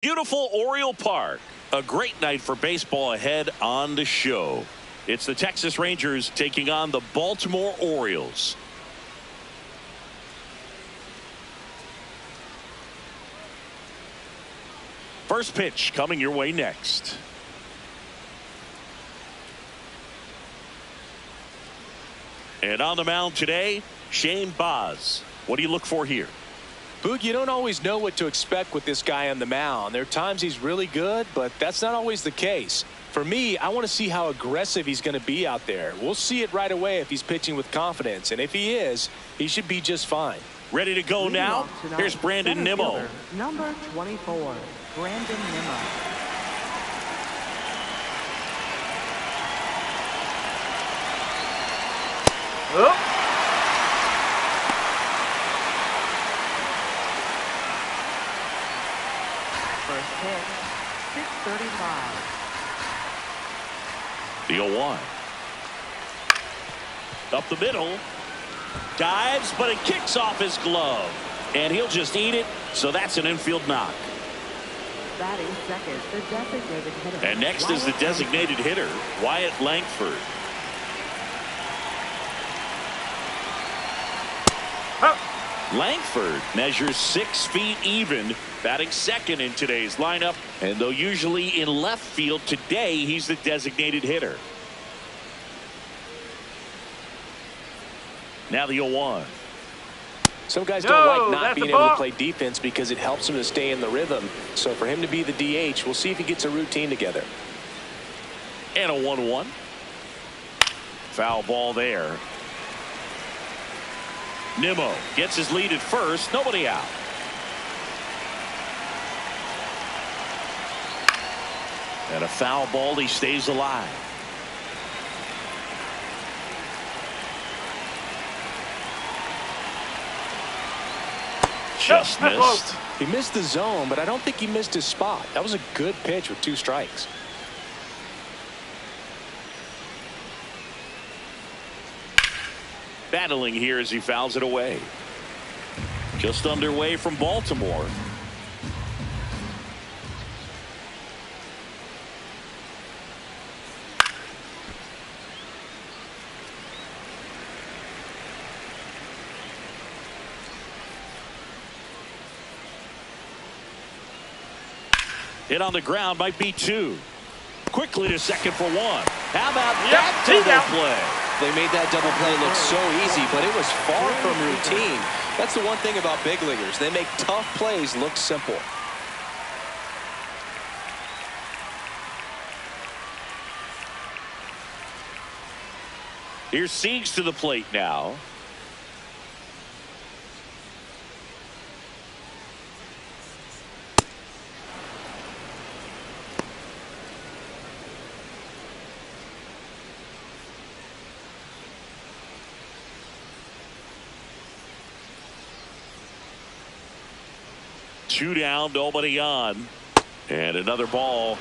Beautiful Oriole Park. A great night for baseball ahead on the show. It's the Texas Rangers taking on the Baltimore Orioles. First pitch coming your way next. And on the mound today, Shane Baz. What do you look for here? Boog, you don't always know what to expect with this guy on the mound. There are times he's really good, but that's not always the case. For me, I want to see how aggressive he's going to be out there. We'll see it right away if he's pitching with confidence. And if he is, he should be just fine. Ready to go now? Here's Brandon Nimmo. Number 24, Brandon Nimmo. Oh. First pitch, 635. The 0-1. Up the middle. Dives, but it kicks off his glove. And he'll just eat it, so that's an infield knock. Batting second, the designated hitter. And next is the designated hitter, Wyatt Langford. Langford measures 6 feet even, batting second in today's lineup. And though usually in left field, today he's the designated hitter. Now the 0-1. Some guys don't like not being able to play defense because it helps them to stay in the rhythm. So for him to be the DH, we'll see if he gets a routine together. And a 1-1. Foul ball there. Nimmo gets his lead at first. Nobody out. And a foul ball. He stays alive. Just missed. He missed the zone, but I don't think he missed his spot. That was a good pitch with 2 strikes. Battling here as he fouls it away. Just underway from Baltimore. Hit on the ground, might be 2. Quickly to second for 1. How about that double play? They made that double play look so easy, but it was far from routine. That's the one thing about big leaguers. They make tough plays look simple. Here's Siegs to the plate now. Two down, nobody on. And another ball.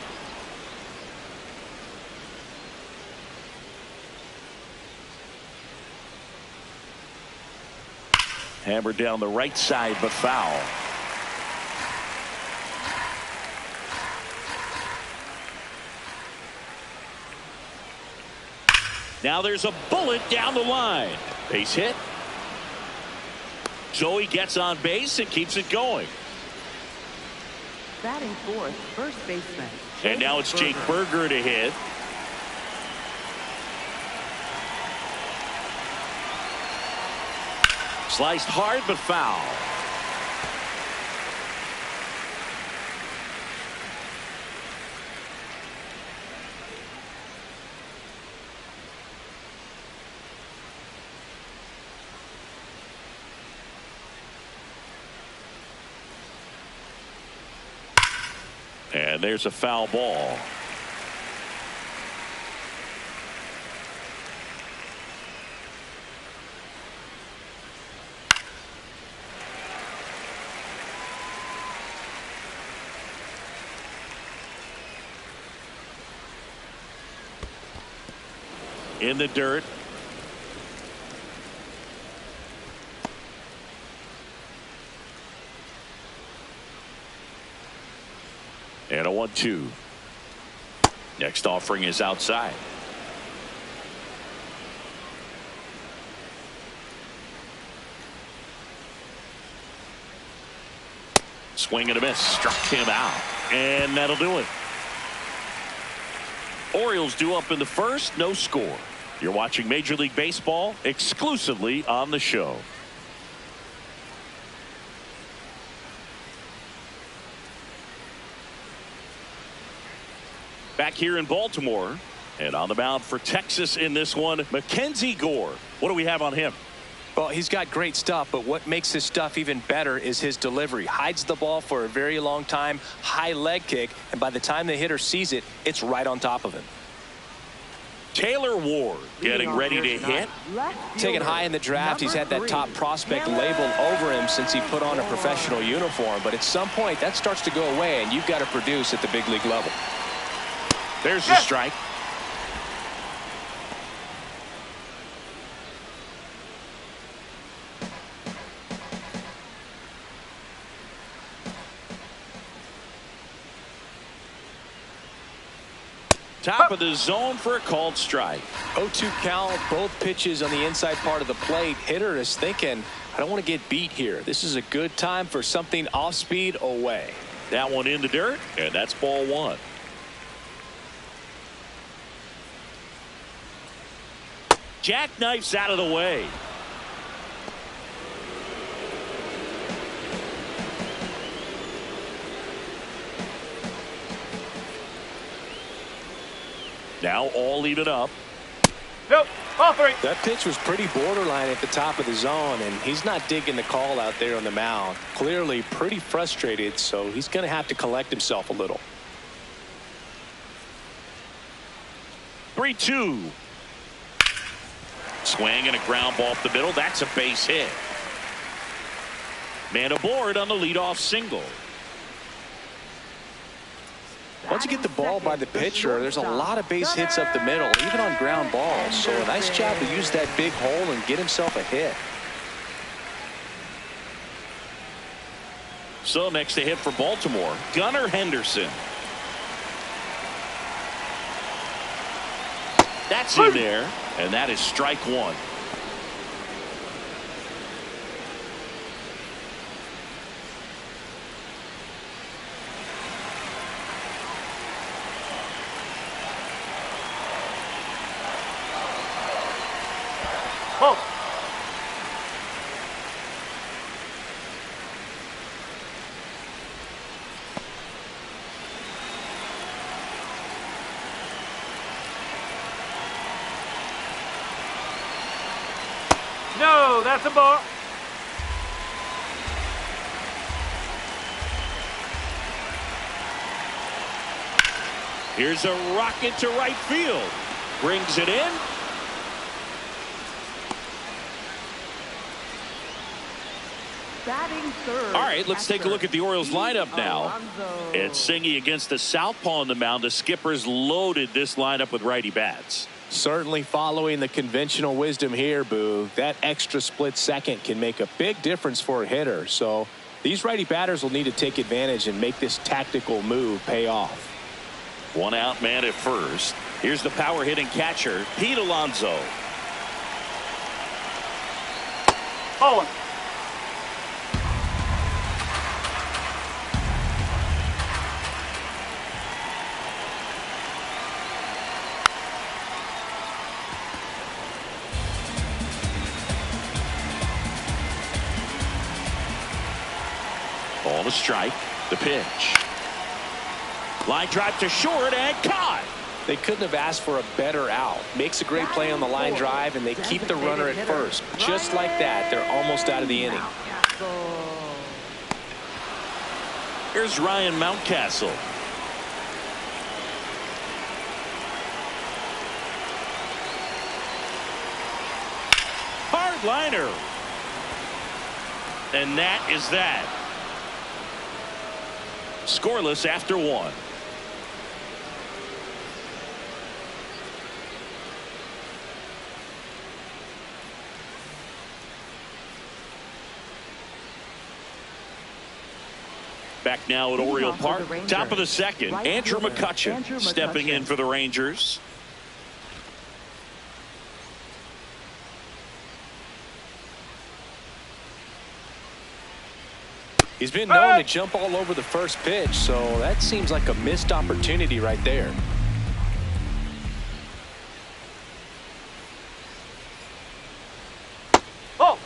Hammered down the right side, but foul. Now there's a bullet down the line. Base hit. Joey gets on base and keeps it going. Batting fourth, first baseman. And now it's Jake Burger to hit. Sliced hard, but foul. And there's a foul ball. In the dirt. And a 1-2. Next offering is outside. Swing and a miss. Struck him out. And that'll do it. Orioles due up in the first. No score. You're watching Major League Baseball exclusively on the show. Back here in Baltimore, and on the mound for Texas in this one, Mackenzie Gore. What do we have on him? Well, he's got great stuff, but what makes his stuff even better is his delivery. Hides the ball for a very long time, high leg kick, and by the time the hitter sees it, it's right on top of him. Taylor Ward getting ready to hit. Taken high in the draft, he's had that top prospect labeled over him since he put on a professional uniform, but at some point that starts to go away, and you've got to produce at the big league level. There's the strike. Top of the zone for a called strike. 0-2 count, both pitches on the inside part of the plate. Hitter is thinking, I don't want to get beat here. This is a good time for something off speed away. That one in the dirt, and that's ball one. Jackknifes out of the way. Now all even up. Nope, ball three. That pitch was pretty borderline at the top of the zone, and he's not digging the call out there on the mound. Clearly pretty frustrated, so he's going to have to collect himself a little. 3-2. Swing and a ground ball off the middle. That's a base hit. Man aboard on the leadoff single. Once you get the ball by the pitcher, there's a lot of base hits up the middle, even on ground balls. So a nice job to use that big hole and get himself a hit. So next to hit for Baltimore, Gunnar Henderson. That's in there, and that is strike one. Oh. No, that's a ball. Here's a rocket to right field. Brings it in. All right, let's take a look at the Orioles lineup now. It's Singy against the southpaw on the mound. The skipper's loaded this lineup with righty bats. Certainly following the conventional wisdom here, Boo. That extra split second can make a big difference for a hitter. So these righty batters will need to take advantage and make this tactical move pay off. One out man at first. Here's the power hitting catcher, Pete Alonso. Oh. Ball to strike. The pitch. Line drive to short and caught. They couldn't have asked for a better out. Makes a great play on the line drive, and they keep the runner at first. Just like that, they're almost out of the inning. Here's Ryan Mountcastle. Hard liner. And that is that. Scoreless after one. Back now at Oriole Park, top of the second, Right Andrew fielder, McCutchen Andrew stepping in McCutchen. for the Rangers. He's been known to jump all over the first pitch, so that seems like a missed opportunity right there. Oh!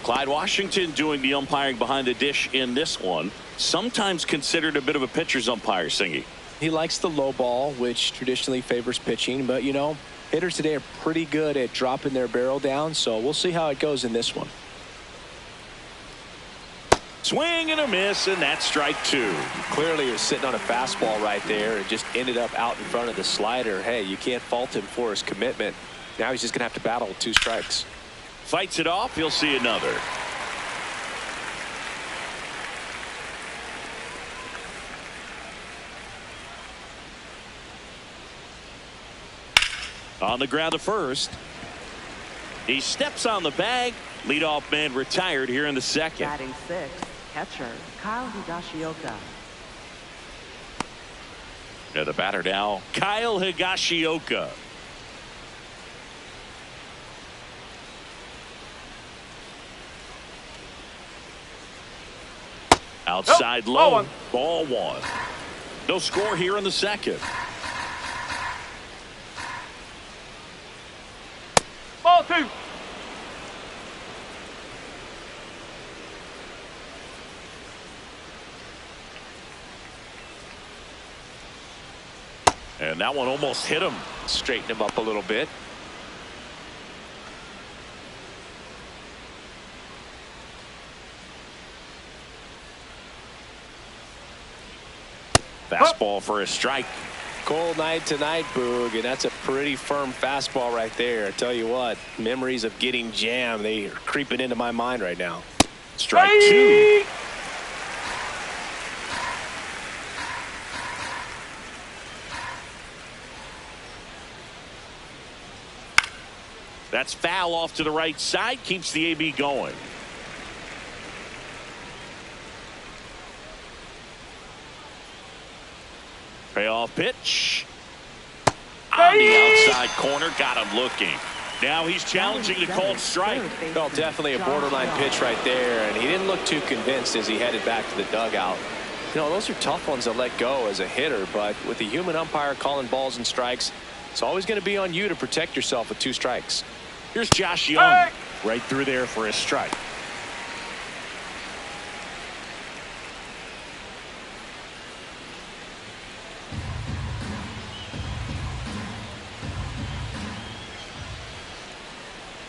Clyde Washington doing the umpiring behind the dish in this one. Sometimes considered a bit of a pitcher's umpire, Singy. He likes the low ball, which traditionally favors pitching, but you know, hitters today are pretty good at dropping their barrel down, so we'll see how it goes in this one. Swing and a miss, and that's strike two. Clearly he was sitting on a fastball right there and just ended up out in front of the slider. Hey, you can't fault him for his commitment. Now he's just going to have to battle with 2 strikes. Fights it off. He'll see another. On the ground to first. He steps on the bag. Leadoff man retired here in the second. Batting 6, catcher Kyle Higashioka. Yeah, the batter now, Kyle Higashioka. Outside low, ball 1. No score here in the second. Ball 2. And that one almost hit him. Straighten him up a little bit. Fastball for a strike. Cold night tonight, Boog, and that's a pretty firm fastball right there. I tell you what, memories of getting jammed, they are creeping into my mind right now. Strike 2. That's foul off to the right side. Keeps the AB going. Payoff pitch. On the outside corner. Got him looking. Now he's challenging the called strike. Well, definitely a borderline pitch right there, and he didn't look too convinced as he headed back to the dugout. You know, those are tough ones to let go as a hitter, but with the human umpire calling balls and strikes, it's always going to be on you to protect yourself with 2 strikes. Here's Josh Young right through there for a strike.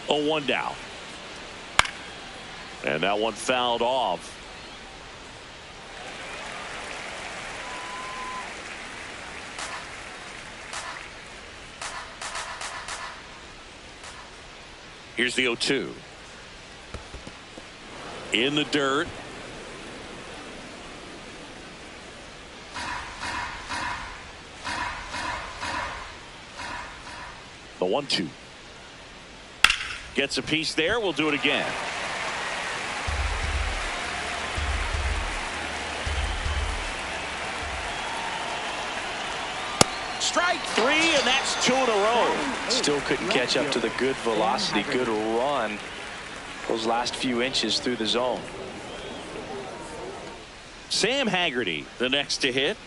Oh, 1 down. And that one fouled off. Here's the 0-2. In the dirt. The 1-2. Gets a piece there. We'll do it again. Strike 3, and that's 2 in a row. Still couldn't catch up to the good velocity, good run those last few inches through the zone. Sam Haggerty, the next to hit.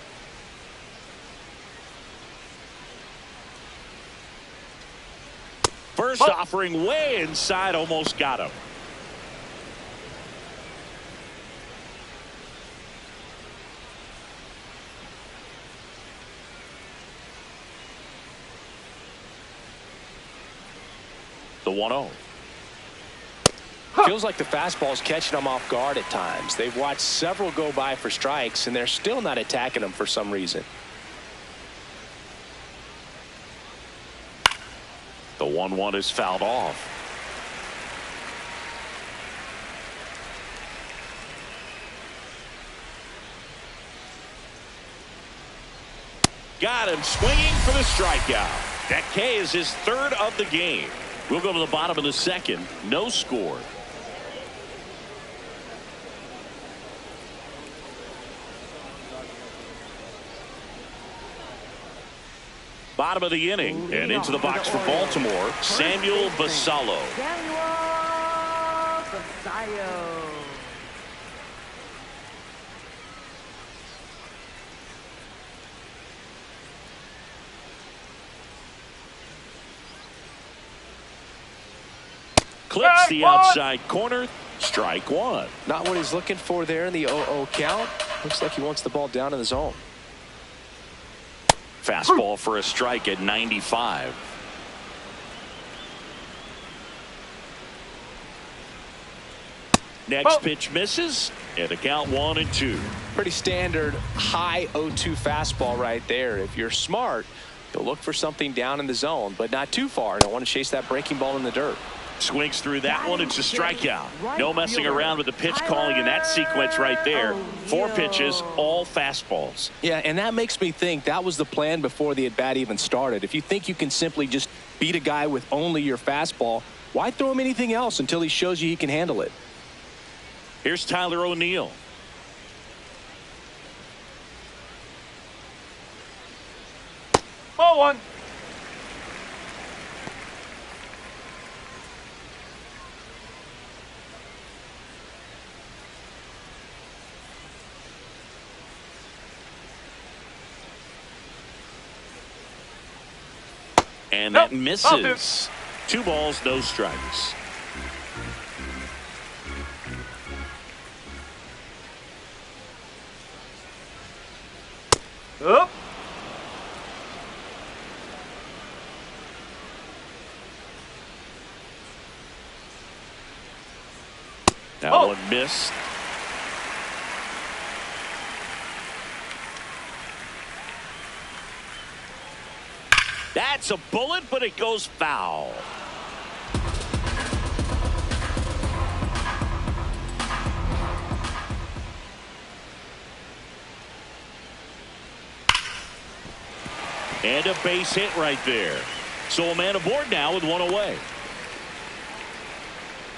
First offering way inside, almost got him. The 1-0. Feels like the fastball's catching them off guard at times. They've watched several go by for strikes, and they're still not attacking them for some reason. The 1-1 is fouled off. Got him swinging for the strikeout. That K is his 3rd of the game. We'll go to the bottom of the second. No score. Bottom of the inning, and into the box for Baltimore, Samuel Basallo. Samuel Basallo. Clips the outside corner. Strike one. Not what he's looking for there in the 0-0 count. Looks like he wants the ball down in the zone. Fastball for a strike at 95. Next pitch misses, and a count 1-2. Pretty standard high 0-2 fastball right there. If you're smart, you'll look for something down in the zone, but not too far. Don't want to chase that breaking ball in the dirt. Swings through that one. It's a strikeout. No messing around with the pitch calling in that sequence right there. 4 pitches, all fastballs. Yeah, and that makes me think that was the plan before the at-bat even started. If you think you can simply just beat a guy with only your fastball, why throw him anything else until he shows you he can handle it? Here's Tyler O'Neill. Ball one. And that misses. 2 balls, no strikes. Up. That one missed. That's a bullet, but it goes foul. And a base hit right there. So a man aboard now with 1 away.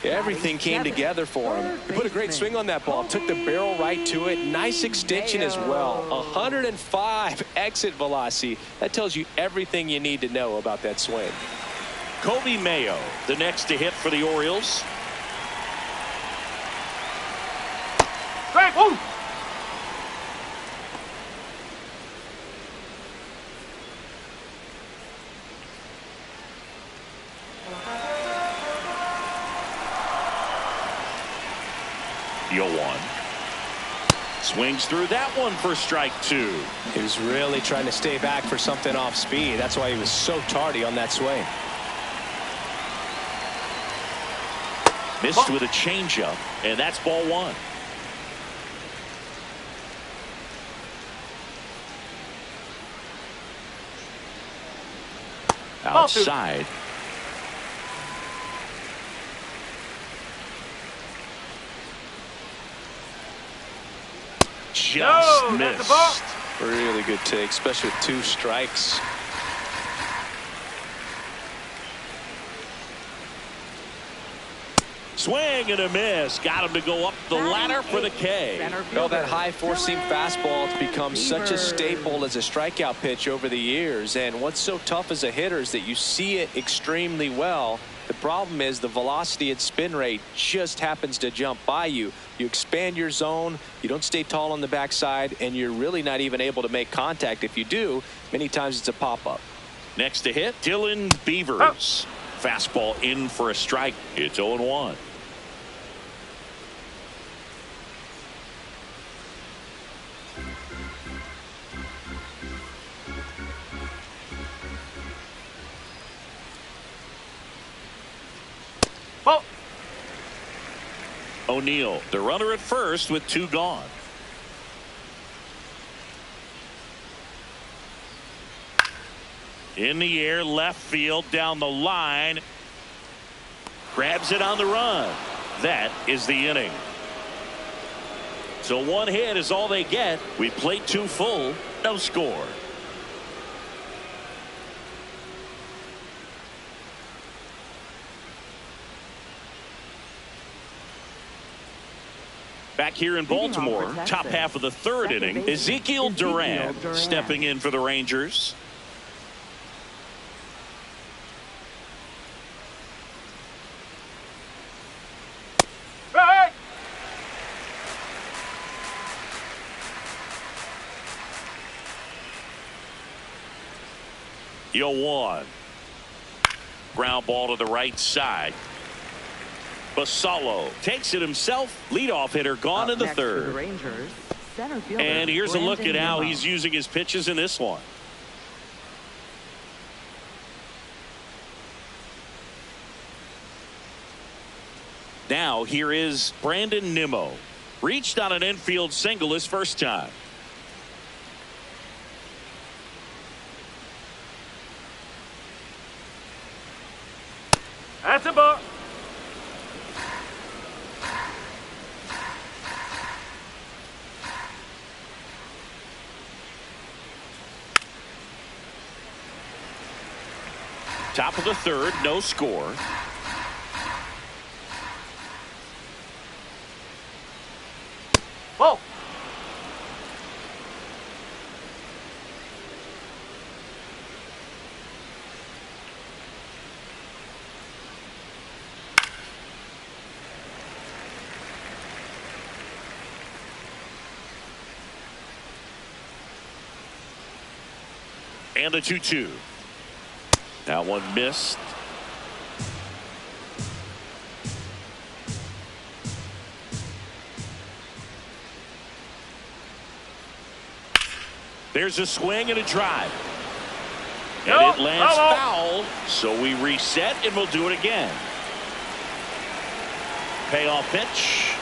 Everything came together for him. He put a great swing on that ball. Took the barrel right to it. Nice extension as well. 105 exit velocity. That tells you everything you need to know about that swing. Kobe Mayo, the next to hit for the Orioles. Strike one. The 0-1. Swings through that one for strike 2. He was really trying to stay back for something off speed. That's why he was so tardy on that swing. Missed with a changeup, and that's ball 1. Outside. Just missed. Really good take, especially with 2 strikes. Swing and a miss. Got him to go up the ladder for the K. Well, that high four-seam fastball has become such a staple as a strikeout pitch over the years. And what's so tough as a hitter is that you see it extremely well. The problem is the velocity and spin rate just happens to jump by you. You expand your zone, you don't stay tall on the backside, and you're really not even able to make contact. If you do, many times it's a pop-up. Next to hit, Dylan Beavers. Fastball in for a strike. It's 0-1. Ball. O'Neill, the runner at first with 2 gone. In the air, left field, down the line. Grabs it on the run. That is the inning. So 1 hit is all they get. We played 2 full, no score. Back here in Baltimore, top half of the 3rd inning, Ezekiel Duran stepping in for the Rangers. 0-1. Ground ball to the right side. Basallo takes it himself. Leadoff hitter gone in the third. Rangers, center fielder And here's a look at how Nimmo. he's using his pitches in this one. Now here is Brandon Nimmo. Reached on an infield single his first time. That's a ball. Top of the third, no score. Ball. And a 2-2. That one missed. There's a swing and a drive. And No, it lands hello. foul. So we reset and we'll do it again. Payoff pitch.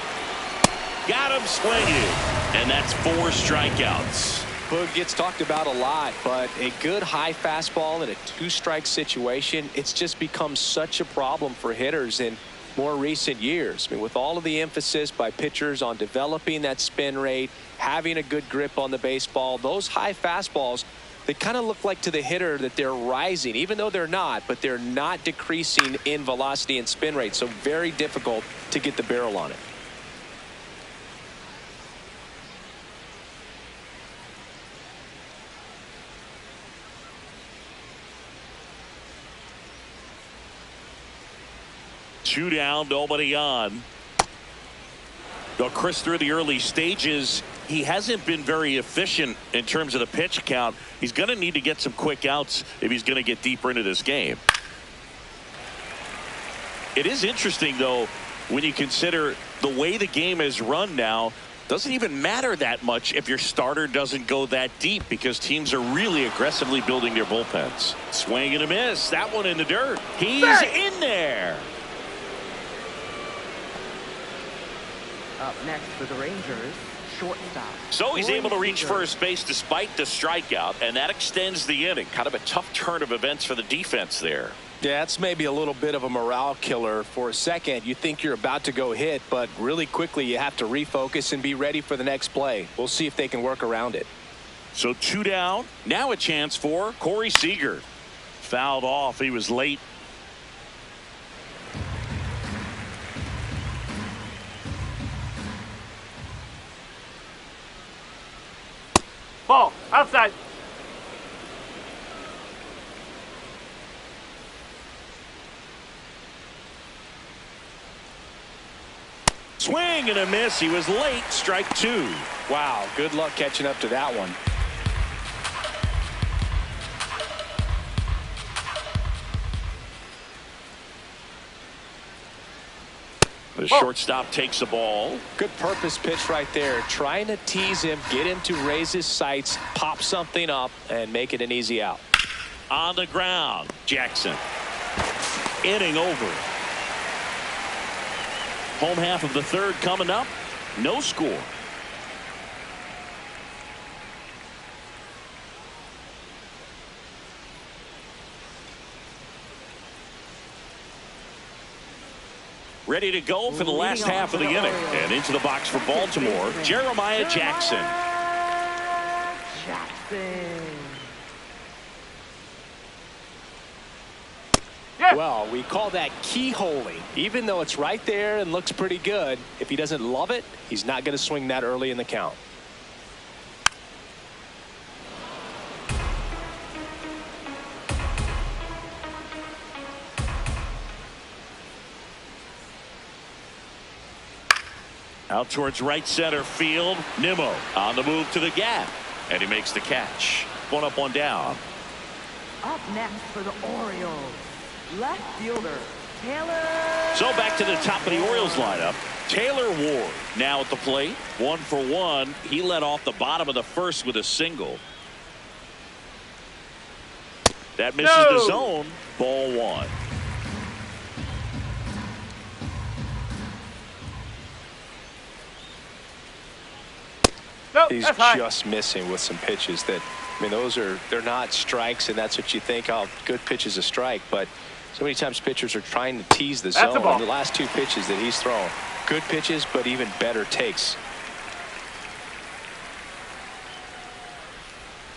Got him swinging. And that's 4 strikeouts. Boog gets talked about a lot, but a good high fastball in a 2-strike situation, it's just become such a problem for hitters in more recent years. I mean, with all of the emphasis by pitchers on developing that spin rate, having a good grip on the baseball, those high fastballs, they kind of look like to the hitter that they're rising, even though they're not, but they're not decreasing in velocity and spin rate. So very difficult to get the barrel on it. Two down, nobody on. Though Chris, through the early stages, he hasn't been very efficient in terms of the pitch count. He's going to need to get some quick outs if he's going to get deeper into this game. It is interesting, though, when you consider the way the game is run now. Doesn't even matter that much if your starter doesn't go that deep, because teams are really aggressively building their bullpens. Swing and a miss. That one in the dirt. He's in there. Up next for the Rangers, shortstop. So he's able to reach Seager. first base despite the strikeout, and that extends the inning. Kind of a tough turn of events for the defense there. Yeah, it's maybe a little bit of a morale killer. For a second, you think you're about to go hit, but really quickly you have to refocus and be ready for the next play. We'll see if they can work around it. So 2 down. Now a chance for Corey Seager. Fouled off. He was late. Ball. Outside. Swing and a miss. He was late. Strike 2. Wow, good luck catching up to that one. The shortstop takes the ball. Good purpose pitch right there. Trying to tease him, get him to raise his sights, pop something up, and make it an easy out. On the ground. Jackson. Inning over. Home half of the third coming up. No score. Ready to go for the last half of the inning. And into the box for Baltimore, Jeremiah Jackson. Well, we call that keyholing. Even though it's right there and looks pretty good, if he doesn't love it, he's not going to swing that early in the count. Out towards right center field. Nimmo on the move to the gap. And he makes the catch. 1 up, 1 down. Up next for the Orioles, left fielder, Taylor. So back to the top of the Orioles lineup. Taylor Ward now at the plate. 1 for 1. He led off the bottom of the first with a single. That misses the zone. Ball 1. Nope, He's just missing with some pitches that, I mean, they're not strikes, and that's what you think, oh, good pitch is a strike, but so many times pitchers are trying to tease the zone. And the last 2 pitches that he's thrown, good pitches, but even better takes.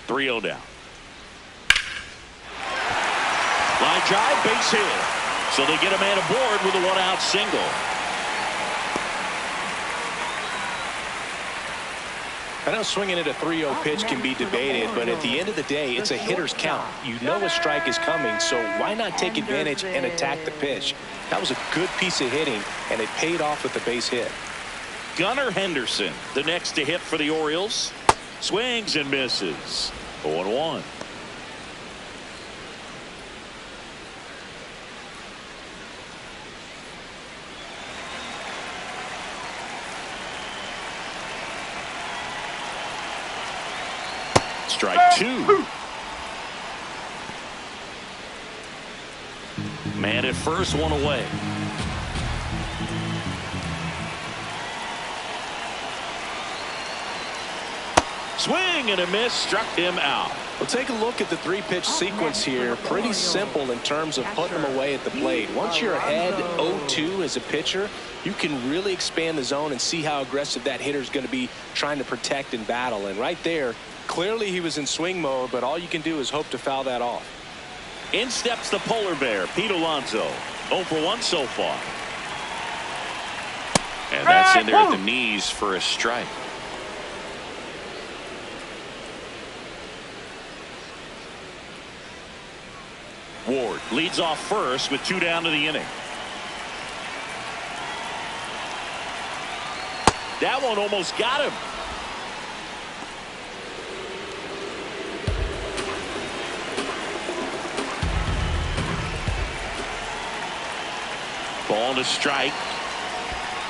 3-0 down. Line drive, base hit. So they get a man aboard with a 1-out single. I know swinging at a 3-0 pitch can be debated, but at the end of the day, it's a hitter's count. You know a strike is coming, so why not take advantage and attack the pitch? That was a good piece of hitting, and it paid off with the base hit. Gunnar Henderson, the next to hit for the Orioles. Swings and misses. 0-1. Strike 2. Man at first, 1 away. Swing and a miss, struck him out. Well, take a look at the 3-pitch sequence here. Pretty simple in terms of putting them away at the plate. Once you're ahead 0-2 as a pitcher, you can really expand the zone and see how aggressive that hitter is going to be trying to protect and battle. And right there, clearly he was in swing mode, but all you can do is hope to foul that off. In steps the polar bear, Pete Alonso. 0 for 1 so far. And that's in there at the knees for a strike. Ward leads off first with 2 down to the inning. That one almost got him. Ball to strike.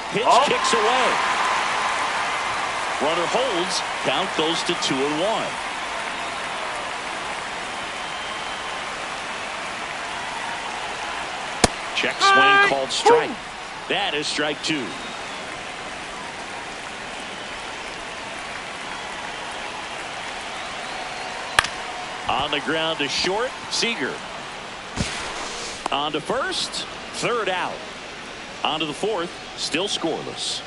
Pitch kicks away. Runner holds. Count goes to 2-1. Check swing called strike. That is strike 2. On the ground to short, Seager. On to first, 3rd out. On to the 4th, still scoreless.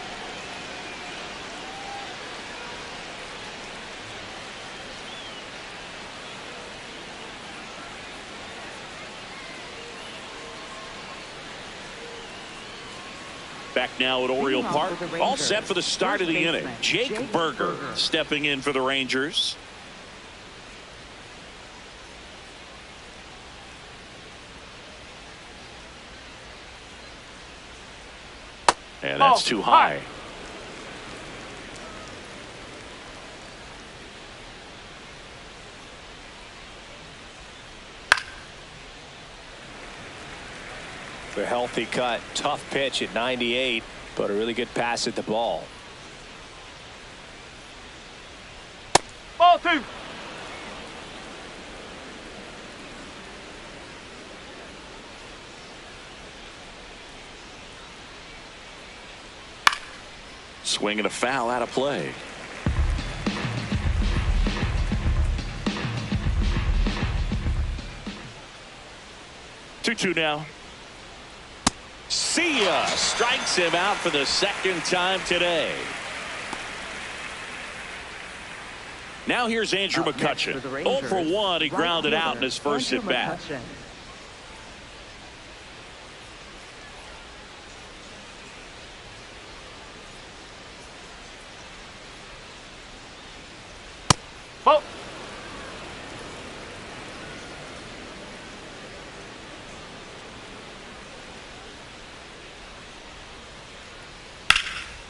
Back now at Oriole Park, all set for the start of the inning. Jake Berger stepping in for the Rangers. And that's too high. A healthy cut, tough pitch at 98, but a really good pass at the ball. Ball 2. Swing and a foul out of play. Two now. See ya. Strikes him out for the 2nd time today. Now here's Andrew McCutchen. 0 for 1. He grounded out in his first at bat. Ball.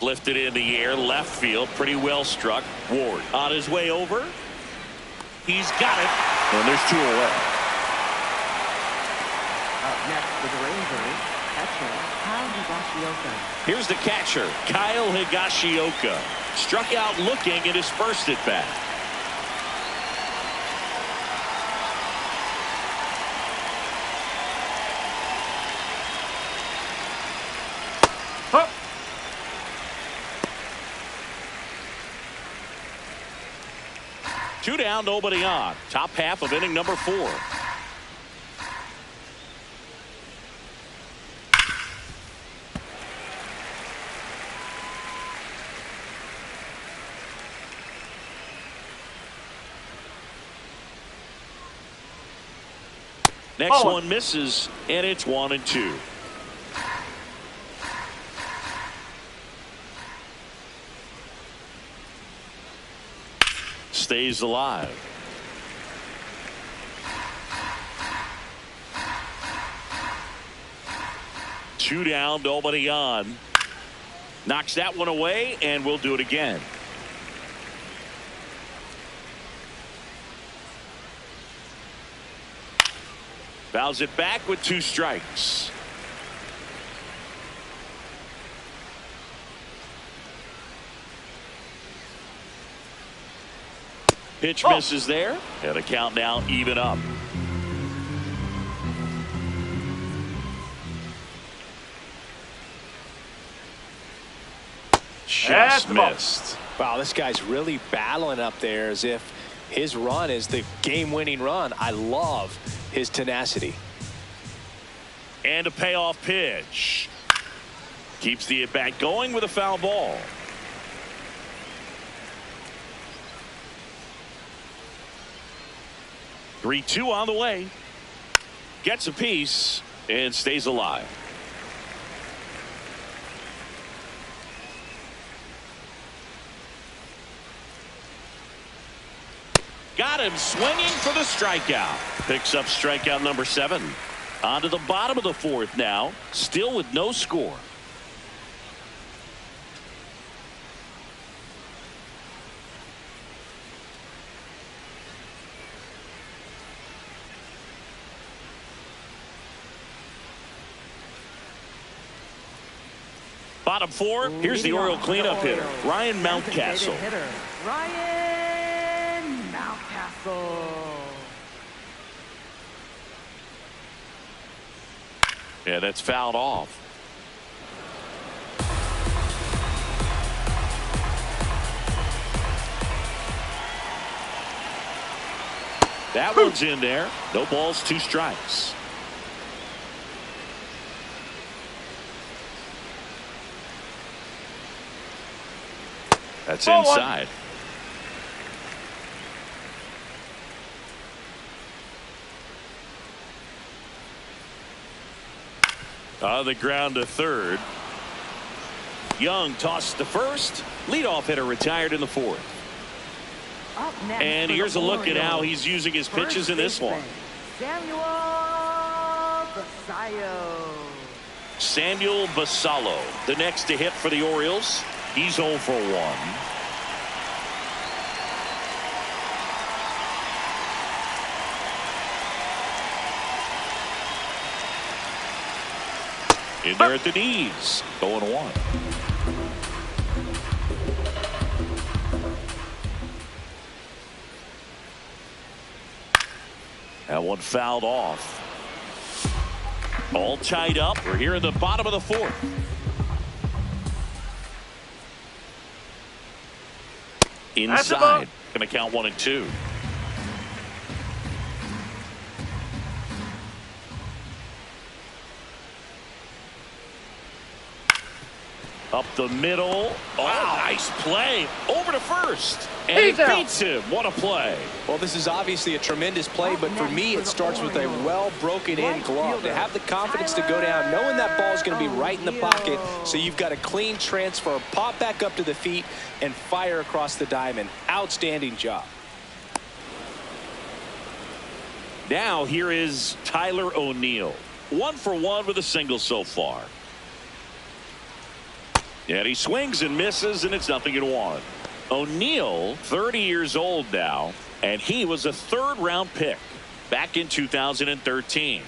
Lifted in the air, left field, pretty well struck. Ward on his way over. He's got it, and there's 2 away. Up next for the Rangers, catcher Kyle Higashioka. Here's the catcher, Kyle Higashioka. Struck out looking at his first at bat. Up. Two down, nobody on. Top half of inning number 4. Next one misses, and it's 1-2. Stays alive. Two down, nobody on. Knocks that one away, and we'll do it again. Fouls it back with 2 strikes. Pitch misses there, and a count now even up. Just missed. Wow, this guy's really battling up there as if his run is the game-winning run. I love his tenacity. And a payoff pitch. Keeps the at-bat going with a foul ball. Three-2 on the way. Gets a piece and stays alive. Got him swinging for the strikeout. Picks up strikeout number 7. On to the bottom of the 4th now. Still with no score. Bottom 4. Here's the Oriole cleanup hitter, Ryan Mountcastle. Ryan Mountcastle. Yeah, that's fouled off. That one's in there. No balls, 2 strikes. That's inside. On the ground to third. Young tossed to first. Leadoff hitter retired in the 4th. Up next and here's a look at how he's using his pitches in this one. Samuel Basallo. Samuel Basallo, the next to hit for the Orioles. He's 0 for 1. In there at the knees. 0-1. That one fouled off. All tied up. We're here in the bottom of the 4th. Inside. Going to count 1 and 2. Up the middle. Oh, nice play. Over to first. And he beats him. What a play. Well, this is obviously a tremendous play, but for me, it starts with a well-broken-in glove. To have the confidence to go down, knowing that ball is going to be right in the pocket, so you've got a clean transfer, pop back up to the feet, and fire across the diamond. Outstanding job. Now here is Tyler O'Neill. 1 for 1 with a single so far. And he swings and misses, and it's 0-1. O'Neill, 30 years old now, and he was a 3rd-round pick back in 2013.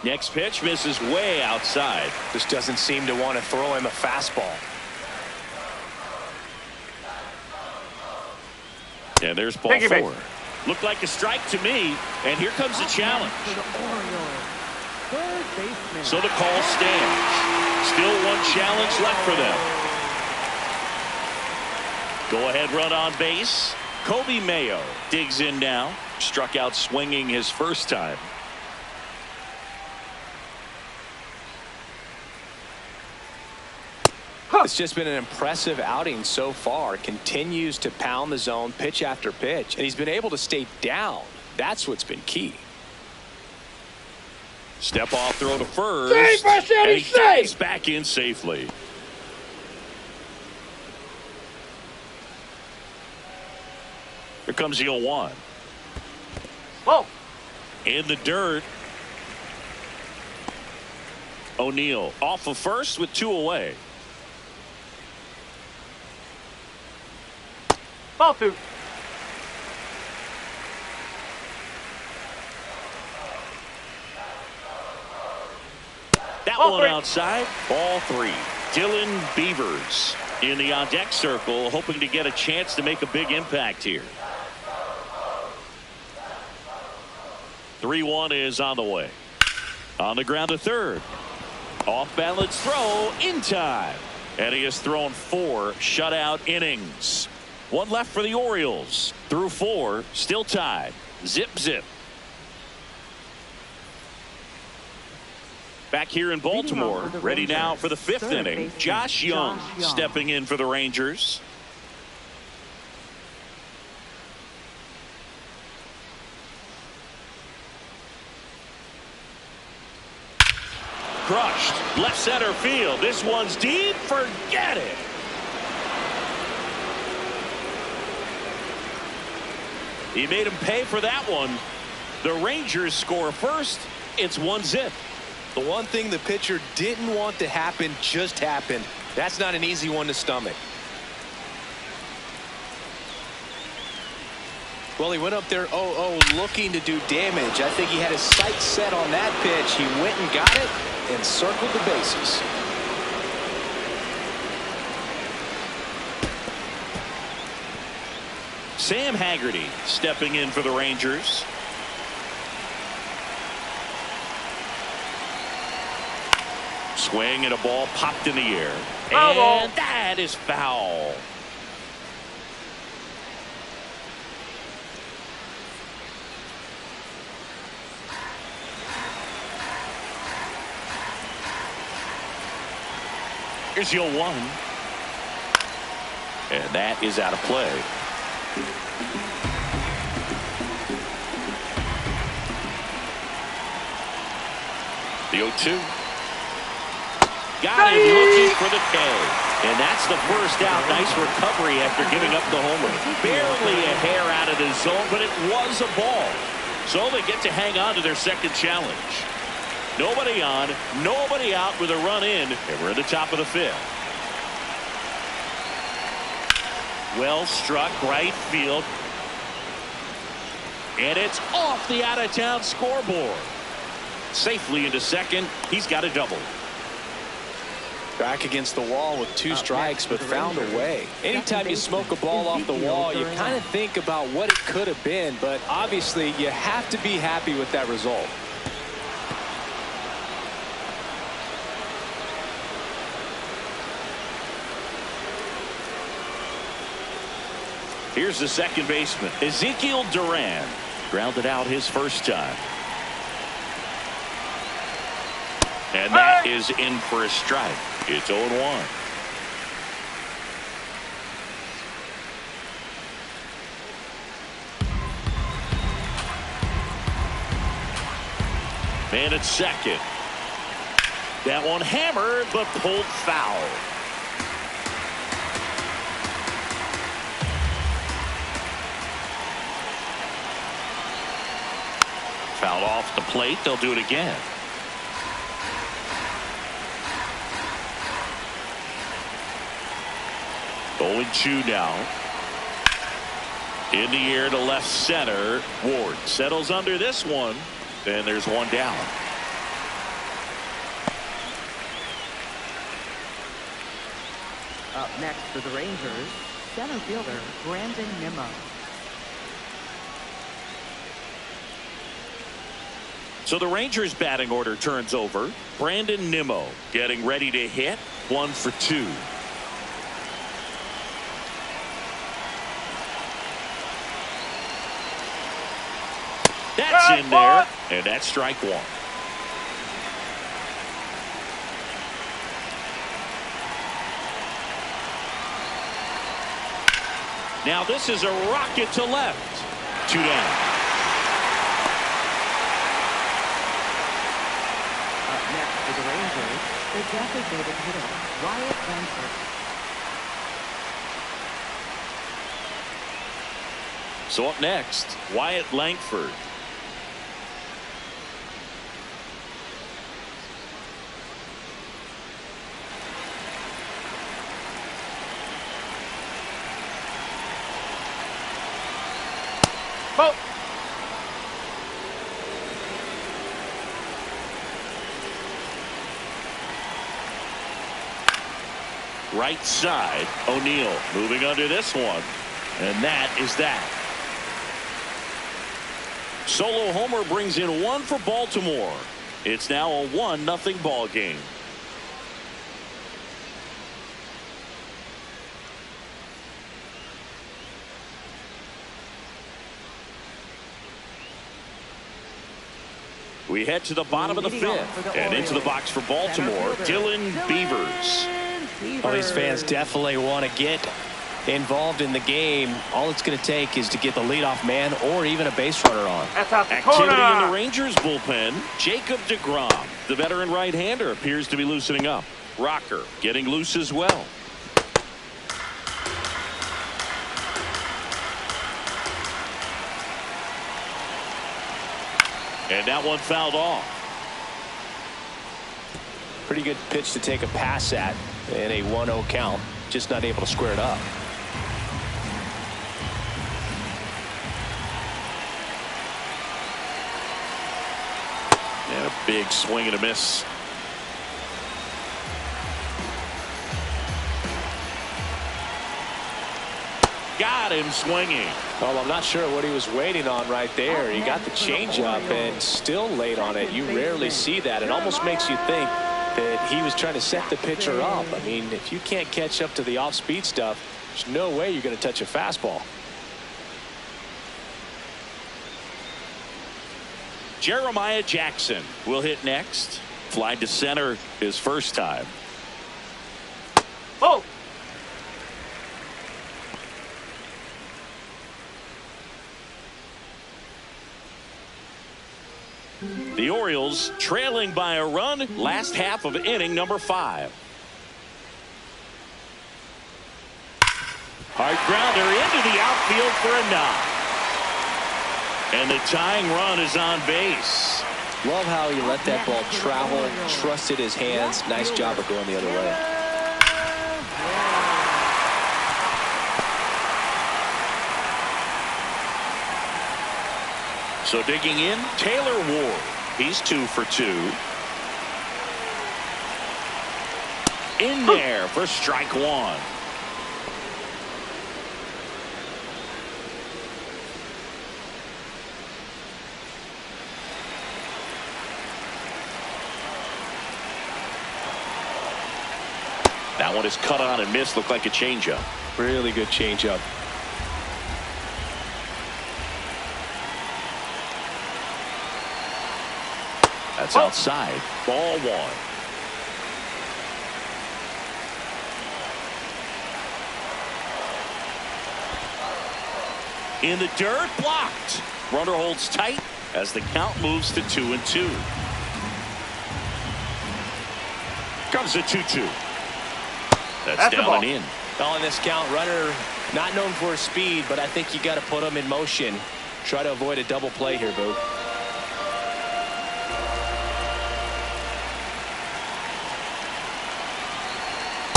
Next pitch misses way outside. Just doesn't seem to want to throw him a fastball. And there's ball four. Looked like a strike to me. And here comes the challenge. For the Orioles, third baseman. So the call stands. Still one challenge left for them. Go ahead run on base. Kobe Mayo digs in now. Struck out swinging his first time. It's just been an impressive outing so far. Continues to pound the zone pitch after pitch. And he's been able to stay down. That's what's been key. Step off throw to first. And he dives back in safely. Here comes the 0-1. Whoa. In the dirt. O'Neill off of first with 2 away. Ball 2. That Ball one 3. outside. Ball 3. Dylan Beavers in the on deck circle, hoping to get a chance to make a big impact here. 3-1 is on the way. On the ground to third. Off balance throw in time. And he has thrown 4 shutout innings. One left for the Orioles. Through 4, still tied. Zip, zip. Back here in Baltimore, ready now for the 5th inning. Josh Young stepping in for the Rangers. Crushed. Left center field. This one's deep. Forget it. He made him pay for that one. The Rangers score first. It's 1-0. The one thing the pitcher didn't want to happen just happened. That's not an easy one to stomach. Well, he went up there 0-0 looking to do damage. I think he had his sights set on that pitch. He went and got it and circled the bases. Sam Haggerty stepping in for the Rangers. Swing and a ball popped in the air. And that is foul. Here's the 0-1. And that is out of play. The 0-2. Got him looking for the K. And that's the first out. Nice recovery after giving up the homer. Barely a hair out of the zone, but it was a ball. So they get to hang on to their second challenge. Nobody on, nobody out with a run in, and we're at the top of the 5th. Well struck right field. And it's off the out-of-town scoreboard. Safely into second. He's got a double. Back against the wall with 2 strikes, but found a way. Anytime you smoke a ball off the wall, you kind of think about what it could have been, but obviously you have to be happy with that result. Here's the second baseman, Ezekiel Duran. Grounded out his first time. And that is in for a strike. It's 0-1. Man at second. That one hammered, but pulled foul. Fouled off the plate. They'll do it again. Going 2 now. In the air to left center. Ward settles under this one. And there's one down. Up next for the Rangers, center fielder Brandon Nimmo. So the Rangers batting order turns over. Brandon Nimmo getting ready to hit. 1 for 2. That's in there, and that's strike 1. Now this is a rocket to left. 2 down. Up next for the Rangers, the designated hitter Wyatt Langford. So up next, Wyatt Langford. Ball. Right side, O'Neill moving under this one, and that is that. Solo homer brings in 1 for Baltimore. It's now a 1-0 ball game. We head to the bottom of the 5th and into the box for Baltimore, Dylan Beavers. Well, these fans definitely want to get involved in the game. All it's going to take is to get the leadoff man or even a base runner on. That's out the Activity corner. in the Rangers bullpen. Jacob deGrom, the veteran right-hander, appears to be loosening up. Rocker getting loose as well. And that one fouled off. Pretty good pitch to take a pass at in a 1-0 count. Just not able to square it up. And a big swing and a miss. Got him swinging. Well, I'm not sure what he was waiting on right there. He got the changeup and still late on it. You rarely see that. It almost makes you think that he was trying to set the pitcher up. I mean, if you can't catch up to the off-speed stuff, there's no way you're going to touch a fastball. Jeremiah Jackson will hit next. Fly to center his first time. Oh. The Orioles trailing by a run last half of inning number 5. Hard grounder into the outfield for a knock. And the tying run is on base. Love how he let that ball travel, trusted his hands. Nice job of going the other way. So digging in, Taylor Ward. He's 2 for 2. In there for strike 1. That one is cut on and missed. Looked like a changeup. Really good changeup. That's outside. Ball 1. In the dirt, blocked. Runner holds tight as the count moves to 2-2. Comes the 2-2. That's down and in. On this count, runner not known for his speed, but I think you got to put him in motion. Try to avoid a double play here, Boo.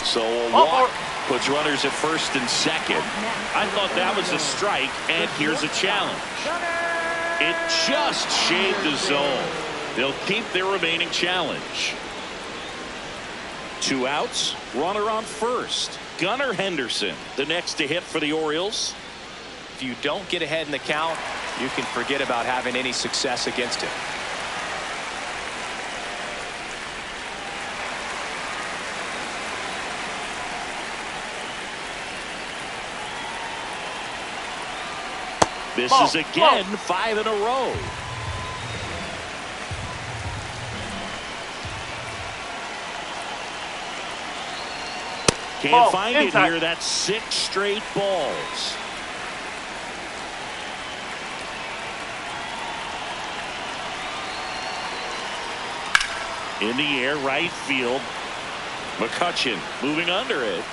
So a walk puts runners at first and second. I thought that was a strike, and here's a challenge. It just shaved the zone. They'll keep their remaining challenge. 2 outs, runner on first. Gunnar Henderson, the next to hit for the Orioles. If you don't get ahead in the count, you can forget about having any success against him. This is again 5 in a row. Can't find it here. That's 6 straight balls. In the air, right field. McCutchen moving under it.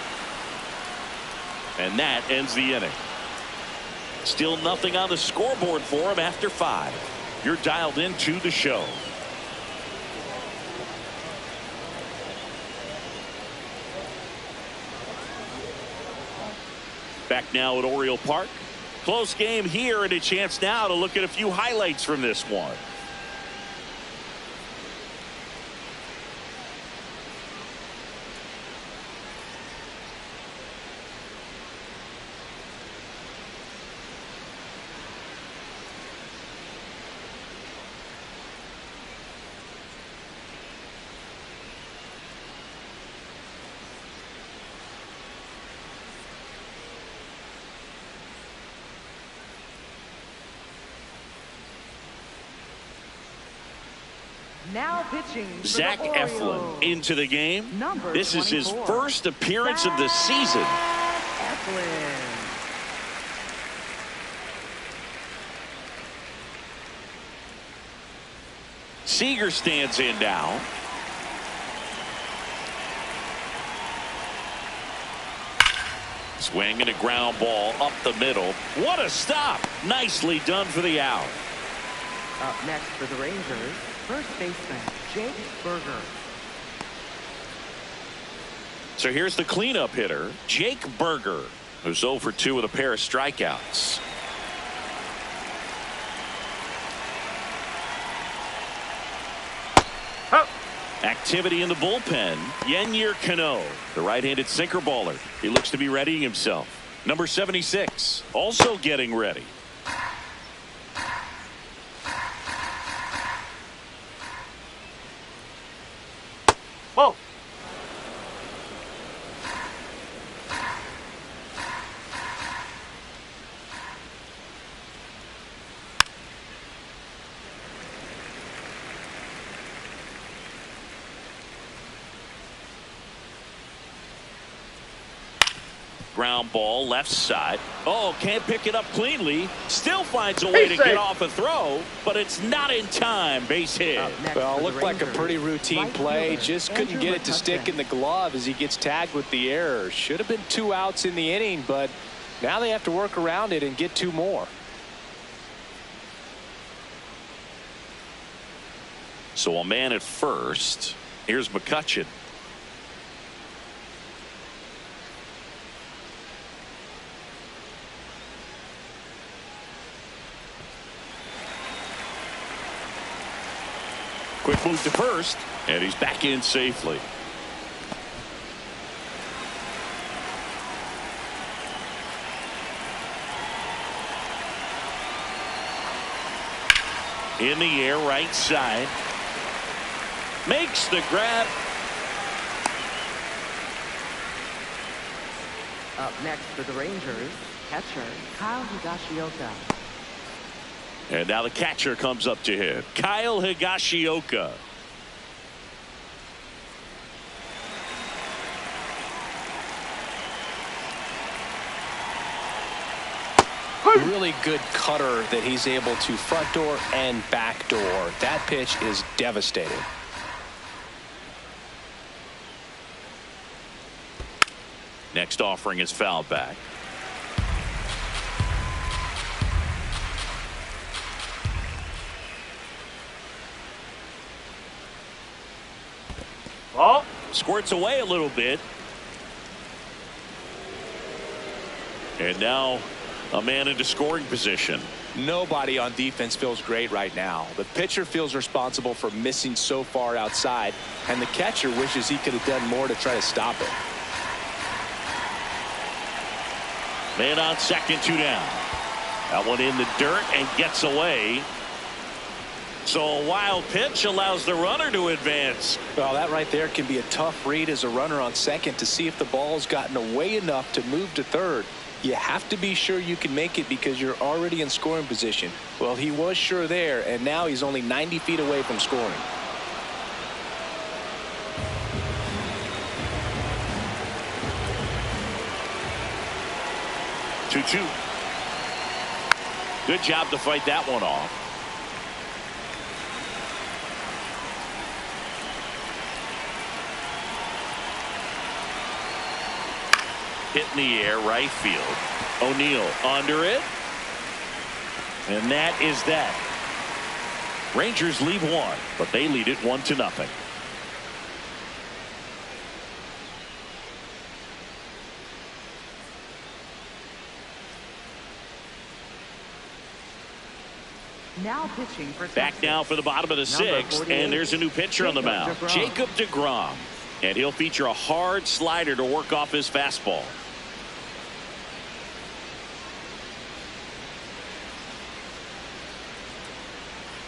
And that ends the inning. Still nothing on the scoreboard for him after 5. You're dialed into the show. Back now at Oriole Park. Close game here, and a chance now to look at a few highlights from this one. Now pitching for Zach the Eflin Orioles. into the game. Number This is his 24. first appearance of the season. Eflin. Seager stands in now. Swing and a ground ball up the middle. What a stop. Nicely done for the out. Up next for the Rangers, first baseman Jake Berger. So here's the cleanup hitter, Jake Berger, who's 0 for 2 with a pair of strikeouts. Activity in the bullpen. Yennier Cano, the right-handed sinker baller. He looks to be readying himself. Number 76, also getting ready. Whoa. Ground ball left side. Oh, can't pick it up cleanly. Still finds a way to get off a throw, but it's not in time. Base hit. Well, looked like a pretty routine play. Just couldn't get it to stick in the glove as he gets tagged with the error. Should have been 2 outs in the inning, but now they have to work around it and get 2 more. So a man at first. Here's McCutchen. Quick move to first, and he's back in safely. In the air, right side. Makes the grab. Up next for the Rangers, catcher Kyle Higashioka. And now the catcher comes up to hit. Kyle Higashioka. Really good cutter that he's able to front door and back door. That pitch is devastating. Next offering is foul back. Oh. Squirts away a little bit. And now a man into scoring position. Nobody on defense feels great right now. The pitcher feels responsible for missing so far outside, and the catcher wishes he could have done more to try to stop it. Man on second, 2 down. That one in the dirt and gets away. So a wild pitch allows the runner to advance. Well, that right there can be a tough read as a runner on second to see if the ball's gotten away enough to move to third. You have to be sure you can make it because you're already in scoring position. Well, he was sure there, and now he's only 90 feet away from scoring. Two. Good job to fight that one off. Hit in the air, right field. O'Neill under it. And that is that. Rangers lead one, but they lead it 1-0. Now pitching for Back Texas. now for the bottom of the sixth, and there's a new pitcher on the mound. Jacob deGrom. And he'll feature a hard slider to work off his fastball.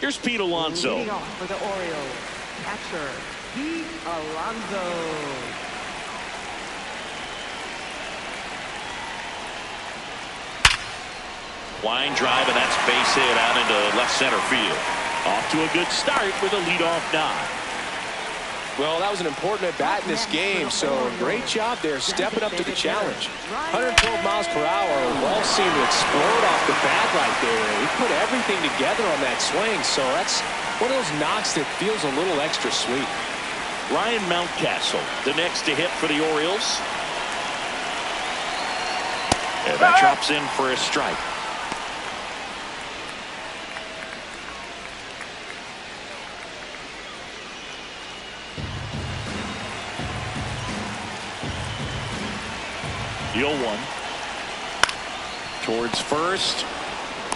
Here's Pete Alonso. Leading off for the Orioles, catcher Pete Alonso. Line drive, and that's base hit out into left center field. Off to a good start with a leadoff nod. Well, that was an important at bat in this game, so great job there stepping up to the challenge. 112 miles per hour. Ball seemed to explode off the bat right there. He put everything together on that swing, so that's one of those knocks that feels a little extra sweet. Ryan Mountcastle, the next to hit for the Orioles. And that drops in for a strike. The 0-1 towards first.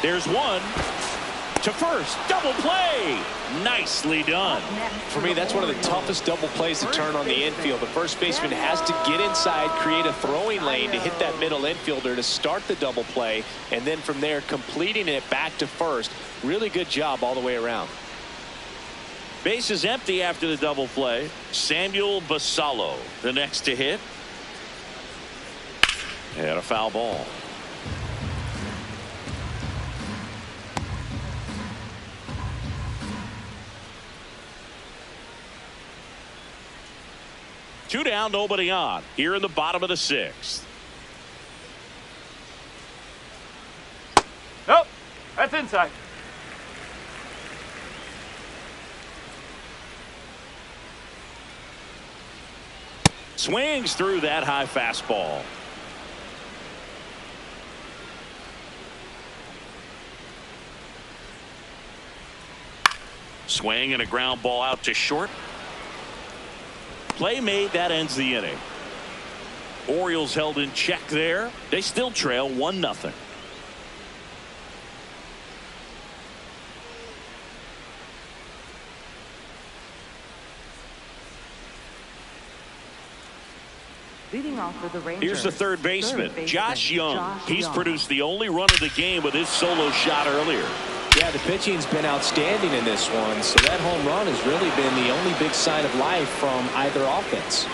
There's one to first. Double play. Nicely done. For me, that's one of the toughest double plays to turn on the infield. The first baseman has to get inside, create a throwing lane to hit that middle infielder to start the double play, and then from there completing it back to first. Really good job all the way around. Base is empty after the double play. Samuel Basallo, the next to hit. And a foul ball. Two down, nobody on. Here in the bottom of the sixth. Nope. That's inside. Swings through that high fastball. Swing and a ground ball out to short. Play made. That ends the inning. Orioles held in check there. They still trail 1-0. Leading off for the Rangers. Here's the third baseman, Josh Young. He's produced the only run of the game with his solo shot earlier. Yeah, the pitching's been outstanding in this one, so that home run has really been the only big sign of life from either offense.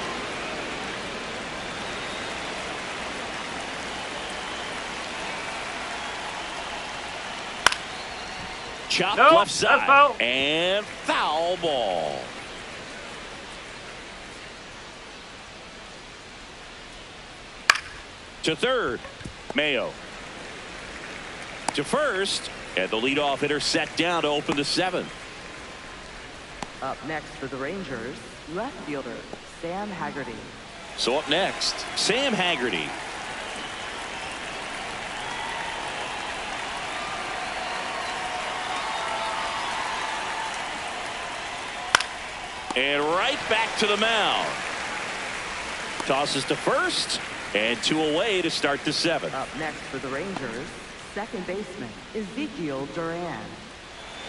Chopped Nope, left side. that's foul. And foul ball. To third, Mayo. To first, and the leadoff hitter set down to open the seventh. Up next for the Rangers, left fielder Sam Haggerty. So up next, Sam Haggerty. And right back to the mound. Tosses to first, and two away to start the seventh. Up next for the Rangers, second baseman Ezekiel Duran.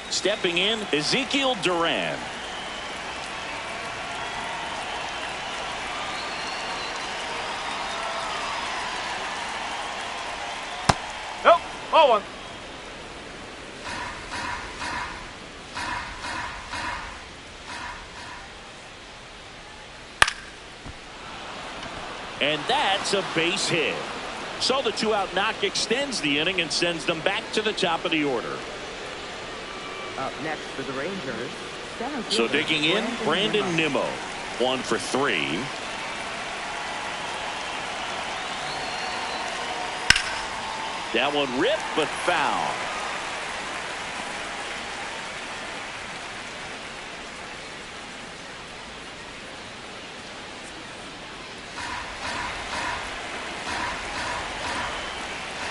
Stepping in, Ezekiel Duran. Ball one. And that's a base hit. So the 2-out knock extends the inning and sends them back to the top of the order. Up next for the Rangers, center So fielder digging in, Brandon Nimmo. 1 for 3. That one ripped but foul.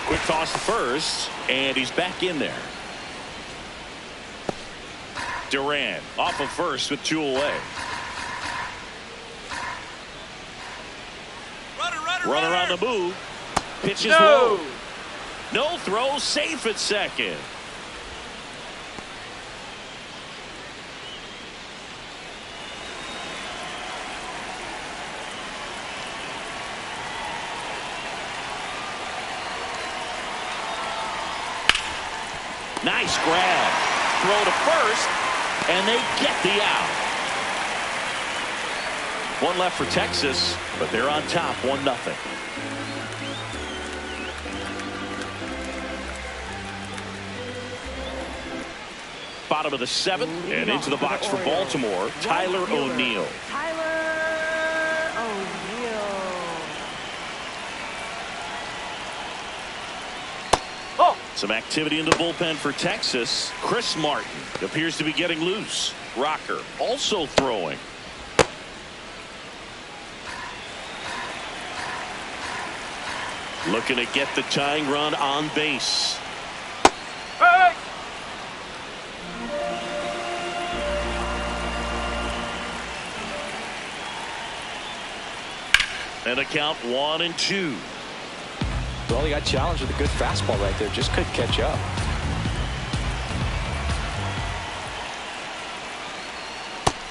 Quick toss to first, and he's back in there. Duran off of first with 2 away. Runner on the move. Pitches low. No throw, safe at second. Nice grab. Throw to first, and they get the out. 1 left for Texas, but they're on top 1-0. Bottom of the 7th, and into the box for Baltimore, Tyler O'Neill. Tyler O'Neill. Oh. Some activity in the bullpen for Texas. Chris Martin appears to be getting loose. Rocker also throwing. Looking to get the tying run on base. Hey. And a count 1-2. Well, he got challenged with a good fastball right there. Just couldn't catch up.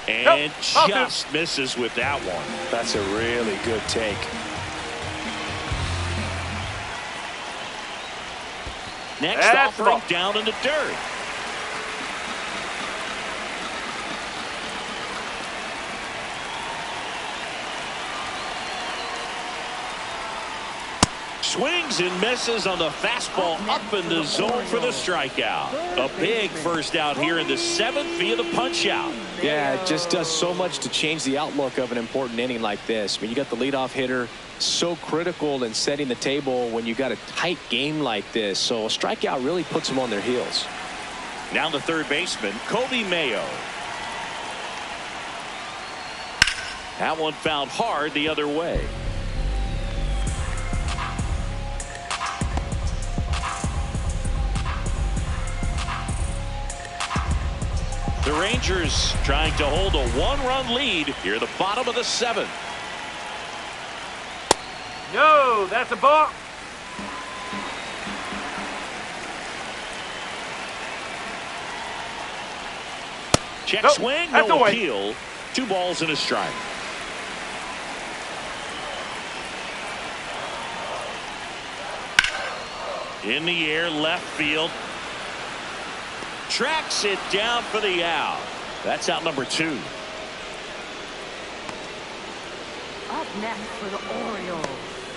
And just misses with that one. That's a really good take. Next offering down in the dirt. Swings and misses on the fastball up in the zone for the strikeout. A big first out here in the 7th via the punch out. Yeah, it just does so much to change the outlook of an important inning like this. I mean, you got the leadoff hitter, so critical in setting the table when you got a tight game like this. So a strikeout really puts them on their heels. Now the third baseman, Kobe Mayo. That one fouled hard the other way. The Rangers trying to hold a 1-run lead here at the bottom of the 7th. No, that's a ball. Check swing, no appeal. 2 balls and a strike. In the air, left field. Tracks it down for the out. That's out number 2. Up next for the Orioles.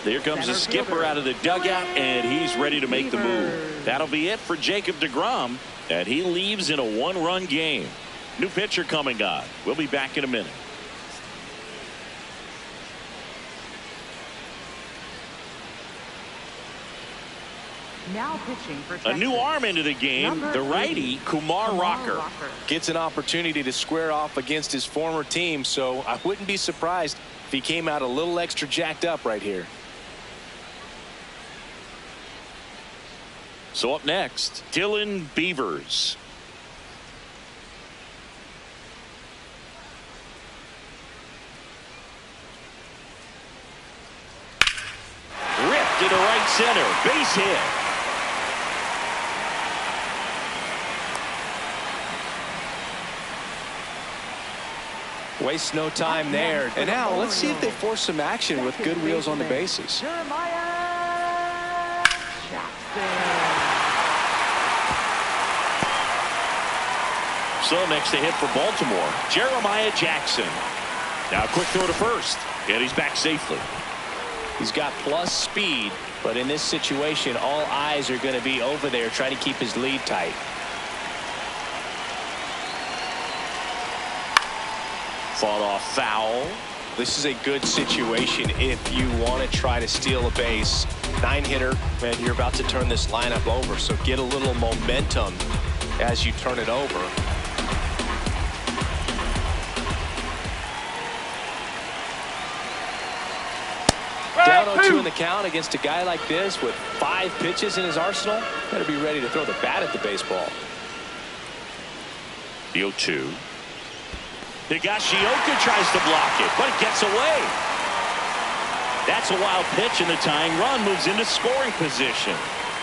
Here comes the skipper out of the dugout, and he's ready to make the move. That'll be it for Jacob deGrom, and he leaves in a 1-run game. New pitcher coming on. We'll be back in a minute. Now pitching for Texas. A new arm into the game, the righty Kumar Rocker. Gets an opportunity to square off against his former team, so I wouldn't be surprised if he came out a little extra jacked up right here. So up next, Dylan Beavers. Ripped to the right center, base hit. Waste no time there. And now let's see if they force some action with good wheels on the bases. Jeremiah Jackson. So next to hit for Baltimore, Jeremiah Jackson. Now a quick throw to first, and he's back safely. He's got plus speed, but in this situation, all eyes are going to be over there trying to keep his lead tight. Fought off foul. This is a good situation if you want to try to steal a base. 9-hitter, and you're about to turn this lineup over, so get a little momentum as you turn it over. Down 0-2 in the count against a guy like this with 5 pitches in his arsenal. Better be ready to throw the bat at the baseball. The 0-2. Higashioka tries to block it, but it gets away. That's a wild pitch, and the tying run moves into scoring position.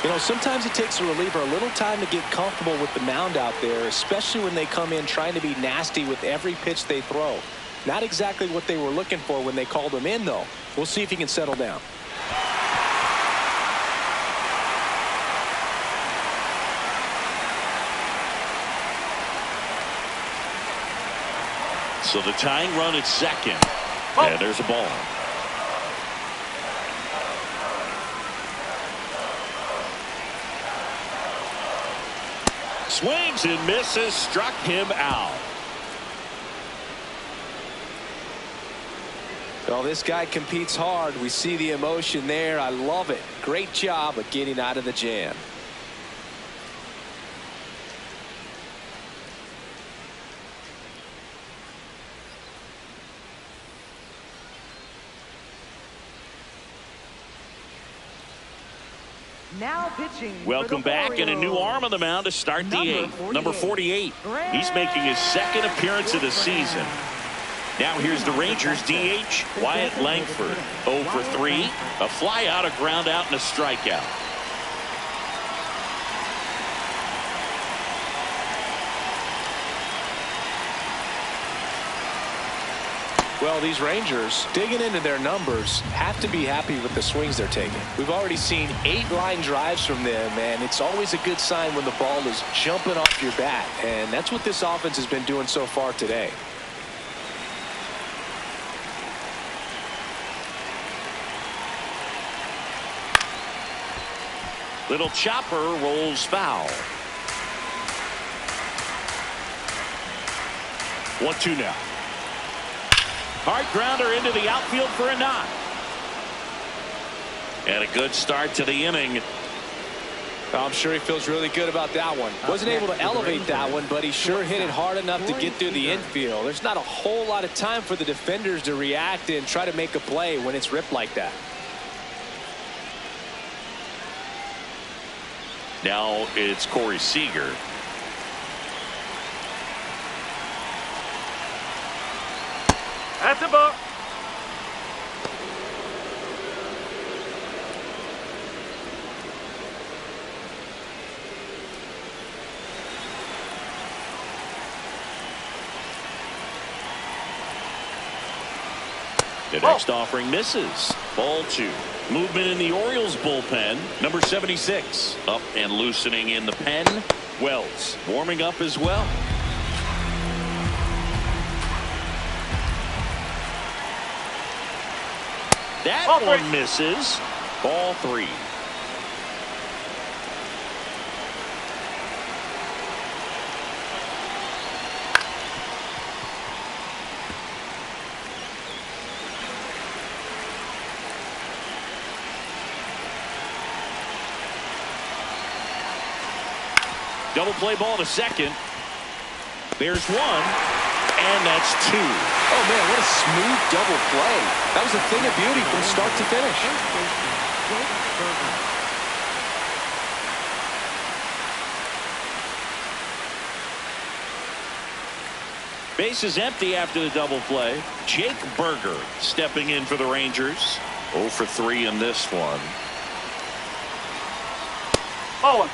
You know, sometimes it takes a reliever a little time to get comfortable with the mound out there, especially when they come in trying to be nasty with every pitch they throw. Not exactly what they were looking for when they called him in, though. We'll see if he can settle down. So the tying run at second. And there's a ball. Swings and misses, struck him out. Well, this guy competes hard. We see the emotion there. I love it. Great job of getting out of the jam. Now pitching. Welcome back, and a new arm on the mound to start the eighth. Number 48. He's making his second appearance of the season. Now here's the Rangers DH, Wyatt Langford. 0 for 3. A fly out, a ground out, and a strikeout. Well, these Rangers, digging into their numbers, have to be happy with the swings they're taking. We've already seen 8 line drives from them, and it's always a good sign when the ball is jumping off your bat. And that's what this offense has been doing so far today. Little chopper rolls foul. 1-2 now. Hard grounder into the outfield for a knock. And a good start to the inning. I'm sure he feels really good about that one. Wasn't able to elevate that one, but he sure hit it hard enough to get through the infield. There's not a whole lot of time for the defenders to react and try to make a play when it's ripped like that. Now it's Corey Seager. That's a ball. The next offering misses. Ball 2. Movement in the Orioles bullpen. Number 76 up and loosening in the pen. Wells warming up as well. That one misses. Ball 3. Double play ball to second. There's 1, and that's 2. Oh, man, what a smooth double play. That was a thing of beauty from start to finish. Base is empty after the double play. Jake Berger stepping in for the Rangers. 0 for 3 in this one. Oh.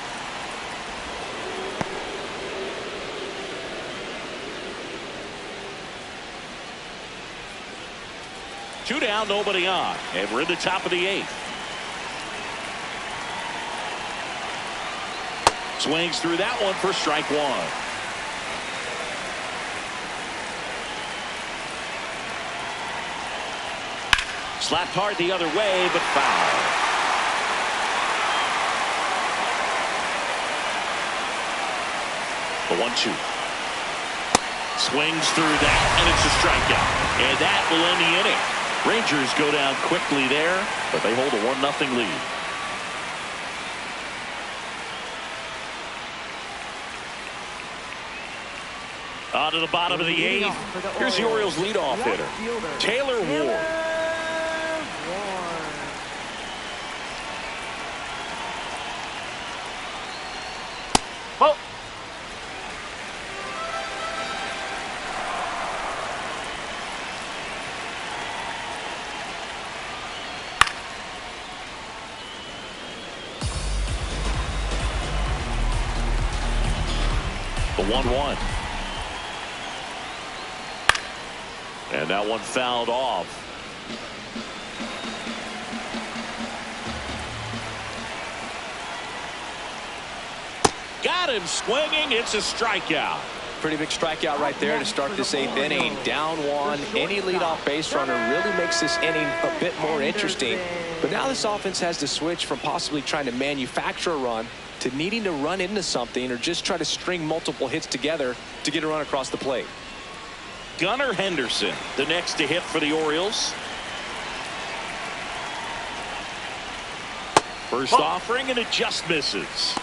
2 down, nobody on, and we're in the top of the 8th. Swings through that one for strike 1. Slapped hard the other way, but foul. The 1-2. Swings through that, and it's a strikeout. And that will end the inning. Rangers go down quickly there, but they hold a 1-0 lead. On to the bottom of the 8th. Here's the Orioles leadoff hitter, Taylor Ward. Ball. The 1-1. And that one fouled off. Got him swinging. It's a strikeout. Pretty big strikeout right there to start this 8th inning. Down 1. Any leadoff base runner really makes this inning a bit more interesting. But now this offense has to switch from possibly trying to manufacture a run to needing to run into something or just try to string multiple hits together to get a run across the plate. Gunnar Henderson, the next to hit for the Orioles. First offering, and it just misses.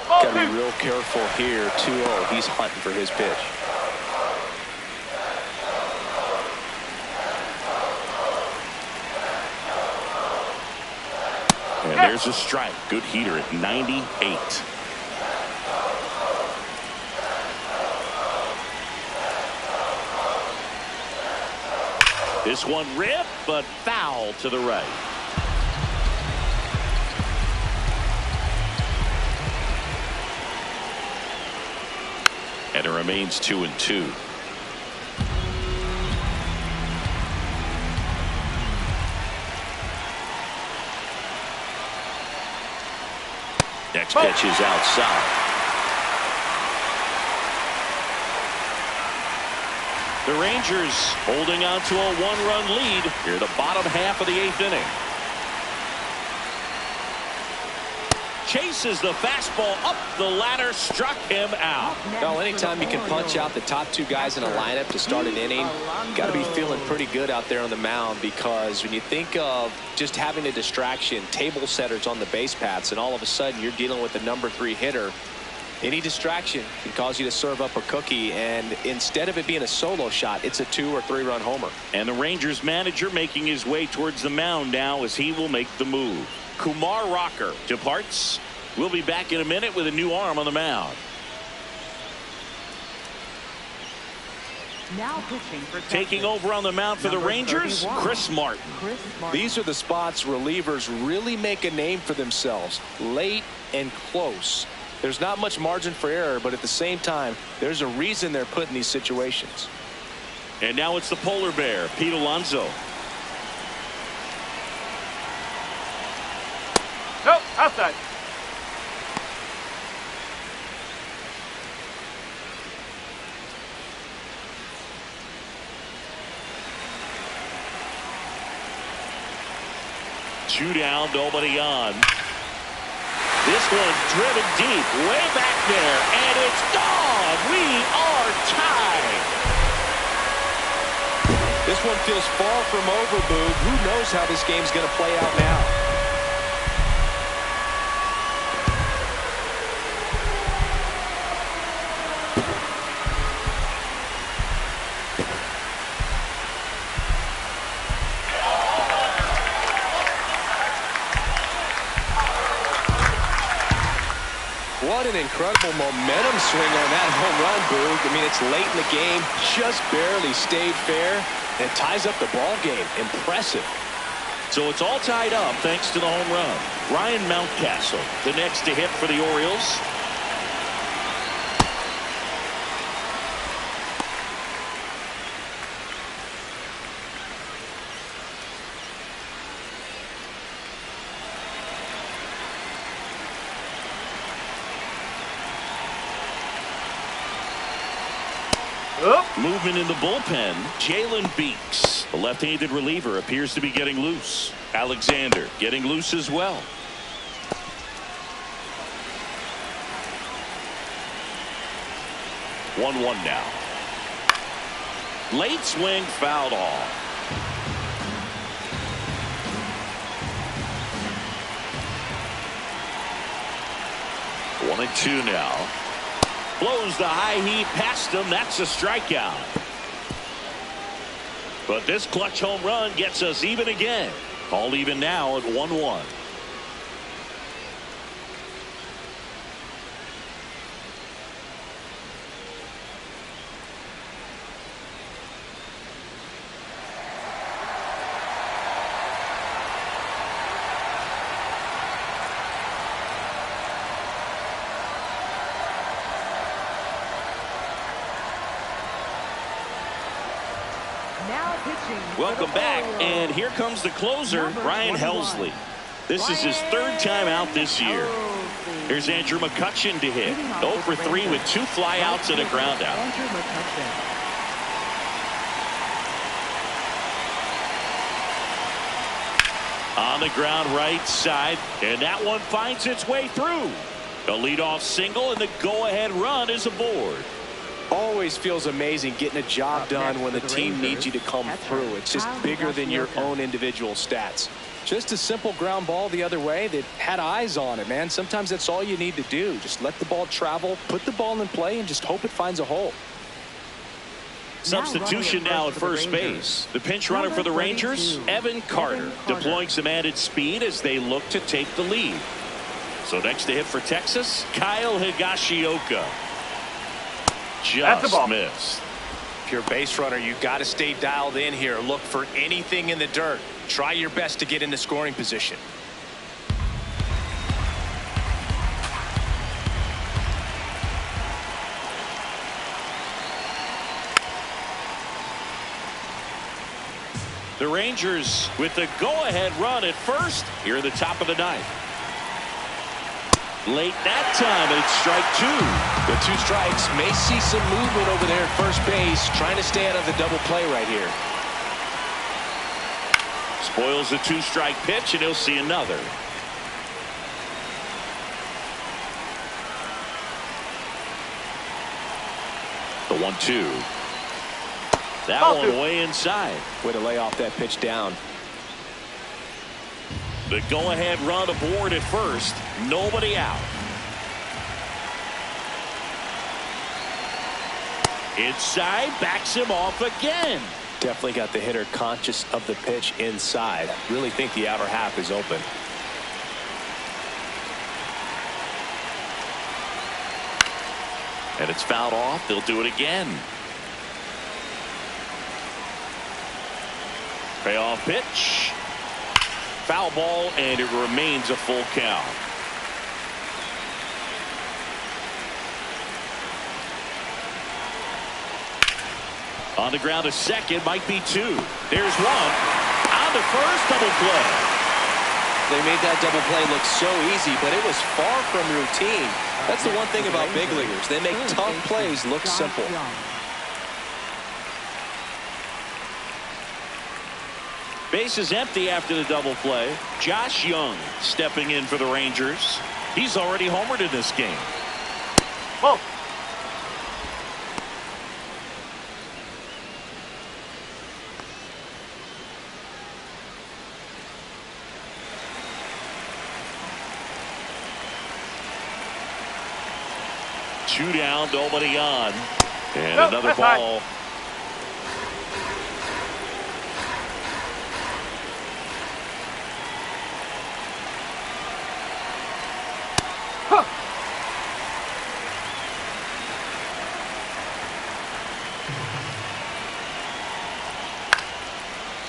Got to be real careful here. 2-0. He's hunting for his pitch. And there's a strike. Good heater at 98. This one ripped, but foul to the right. And it remains 2-2. Next pitch is outside. The Rangers holding on to a 1-run lead here the bottom half of the 8th inning. Chases the fastball up the ladder, struck him out. Well, anytime you can punch out the top 2 guys in a lineup to start an inning, got to be feeling pretty good out there on the mound, because when you think of just having a distraction, table setters on the base paths, and all of a sudden you're dealing with the number 3 hitter, any distraction can cause you to serve up a cookie, and instead of it being a solo shot, it's a 2- or 3-run homer. And the Rangers manager making his way towards the mound now as he will make the move. Kumar Rocker departs. We'll be back in a minute with a new arm on the mound. Now pitching for Taking over on the mound for the Rangers, Chris Martin. These are the spots relievers really make a name for themselves. Late and close. There's not much margin for error, but at the same time, there's a reason they're put in these situations. And now it's the polar bear, Pete Alonso. Nope, outside. Two down, nobody on. This one driven deep, way back there, and it's gone. We are tied. This one feels far from over, Boog. Who knows how this game's going to play out now? What an incredible momentum swing on that home run, Boog. I mean, it's late in the game, just barely stayed fair, and ties up the ball game. Impressive. So it's all tied up thanks to the home run. Ryan Mountcastle, the next to hit for the Orioles. Up. Movement in the bullpen. Jalen Beeks, the left-handed reliever, appears to be getting loose. Alexander getting loose as well. 1-1 now. Late swing, fouled off. 1-2 now. Blows the high heat past him. That's a strikeout. But this clutch home run gets us even again. All even now at 1-1. Now pitching. Welcome back, and here comes the closer, Ryan Helsley. This is his third time out this year. Here's Andrew McCutchen to hit. 0 for 3 with 2 flyouts and a ground out. Andrew McCutchen. On the ground right side, and that one finds its way through. A leadoff single, and the go-ahead run is aboard. Always feels amazing getting a job done when the team needs you to come through. It's just bigger than your own individual stats. Just a simple ground ball the other way that had eyes on it, man. Sometimes that's all you need to do. Just let the ball travel, put the ball in play, and just hope it finds a hole. Substitution now at first base. The pinch runner for the Rangers, Evan Carter, deploying some added speed as they look to take the lead. So next to hit for Texas, Kyle Higashioka. Just missed. If you're a base runner, you got to stay dialed in here. Look for anything in the dirt. Try your best to get into scoring position. The Rangers with the go-ahead run at first here in the top of the ninth. Late that time, and it's strike 2. With 2 strikes, may see some movement over there at first base, trying to stay out of the double play right here. Spoils the 2-strike pitch, and he'll see another. The 1-2. That one way inside. Way to lay off that pitch down. The go-ahead run aboard at first. Nobody out. Inside, backs him off again. Definitely got the hitter conscious of the pitch inside. Really think the outer half is open. And it's fouled off. They'll do it again. Payoff pitch. Foul ball, and it remains a full count. On the ground to second, might be 2. There's 1. On to first, double play. They made that double play look so easy, but it was far from routine. That's the one thing about big leaguers. They make tough plays look simple. Base is empty after the double play. Josh Young stepping in for the Rangers. He's already homered in this game. Whoa. Two down, nobody on. And another ball.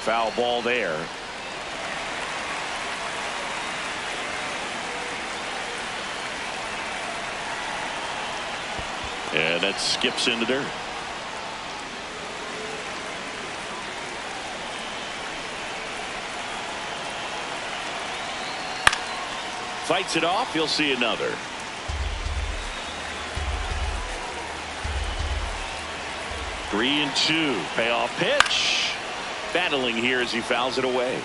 Foul ball there. And that skips into dirt. Fights it off. You'll see another. 3-2. Payoff pitch. Battling here as he fouls it away.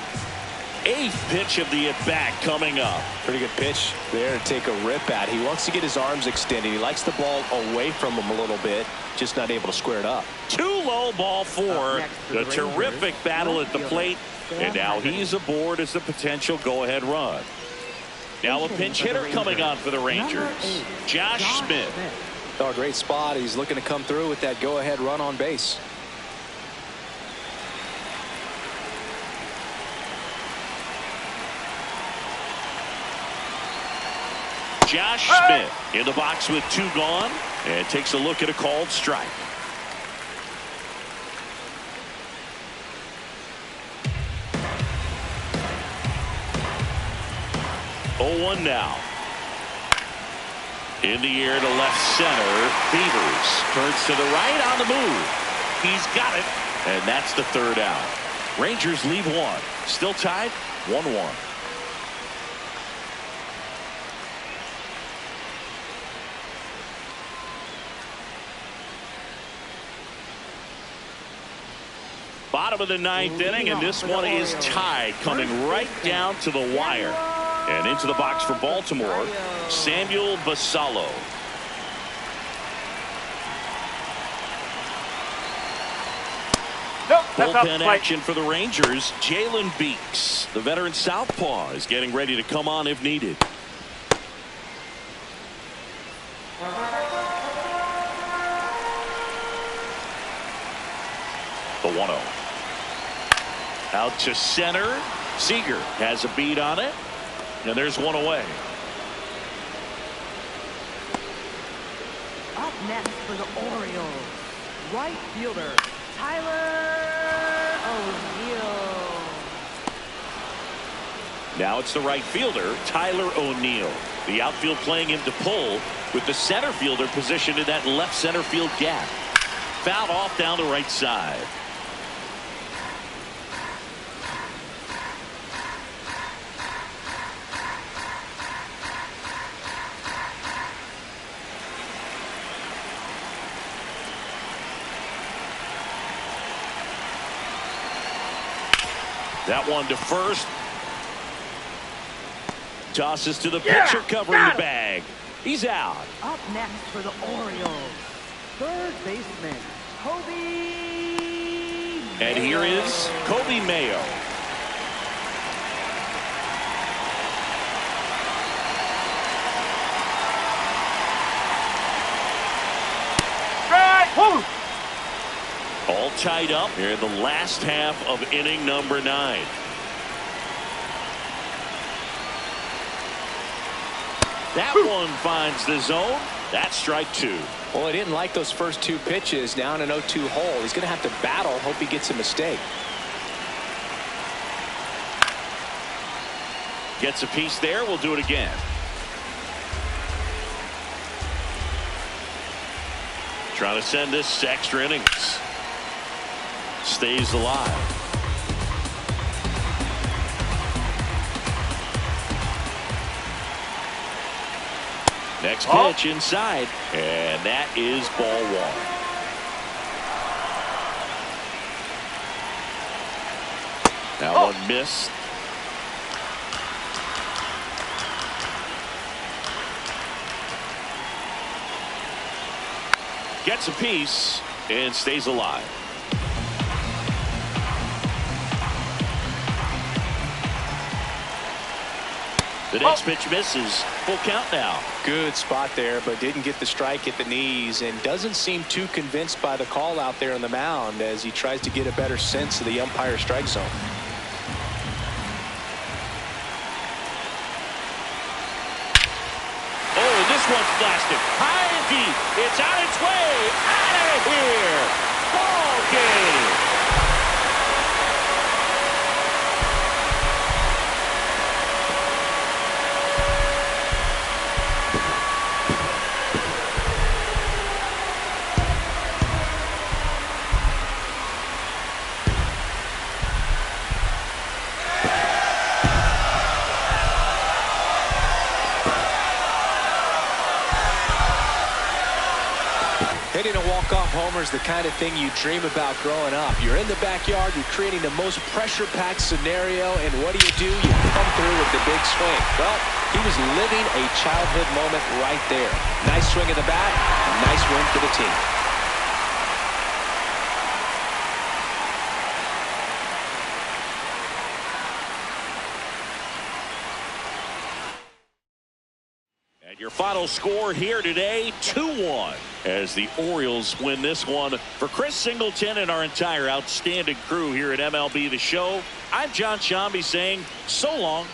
8th pitch of the at-bat coming up. Pretty good pitch there to take a rip at. He wants to get his arms extended. He likes the ball away from him a little bit. Just not able to square it up. Too low, ball 4. The terrific battle at the plate. And now he's aboard as the potential go-ahead run. Now a pinch hitter coming on for the Rangers. Josh Smith. Oh, great spot. He's looking to come through with that go-ahead run on base. Josh Smith in the box with 2 gone and takes a look at a called strike. Oh, 1 now. In the air to left center. Beavers turns to the right on the move. He's got it. And that's the 3rd out. Rangers leave 1. Still tied 1-1. Bottom of the 9th inning, and this one is tied, coming right down to the wire. And into the box for Baltimore, Samuel Basallo. Nope, bullpen action for the Rangers. Jalen Beeks, the veteran southpaw, is getting ready to come on if needed. The 1-0. Out to center. Seager has a beat on it. And there's one away. Up next for the Orioles, right fielder Tyler O'Neill. Now it's the right fielder, Tyler O'Neill. The outfield playing him to pull with the center fielder positioned in that left center field gap. Fouled off down the right side. That one to first. Tosses to the pitcher, covering the bag. He's out. Up next for the Orioles, 3rd baseman Kobe. And here is Kobe Mayo. Right. Woo. All tied up here in the last half of inning number 9. That one finds the zone. That's strike 2. Well, he didn't like those first 2 pitches. Now in an 0-2 hole. He's going to have to battle. Hope he gets a mistake. Gets a piece there. We'll do it again. Trying to send this to extra innings. Stays alive. Next pitch inside, and that is ball 1. Now one missed. Gets a piece and stays alive. The next pitch misses. Full count now. Good spot there, but didn't get the strike at the knees and doesn't seem too convinced by the call out there on the mound as he tries to get a better sense of the umpire strike zone. Oh, this one's blasted. High and deep. It's on its way. Out of here. Ball game. Hitting a walk-off homer is the kind of thing you dream about growing up. You're in the backyard, you're creating the most pressure-packed scenario, and what do? You come through with the big swing. Well, he was living a childhood moment right there. Nice swing of the bat, nice win for the team. Your final score here today, 2-1, as the Orioles win this one. For Chris Singleton and our entire outstanding crew here at MLB The Show, I'm John Shambi saying so long.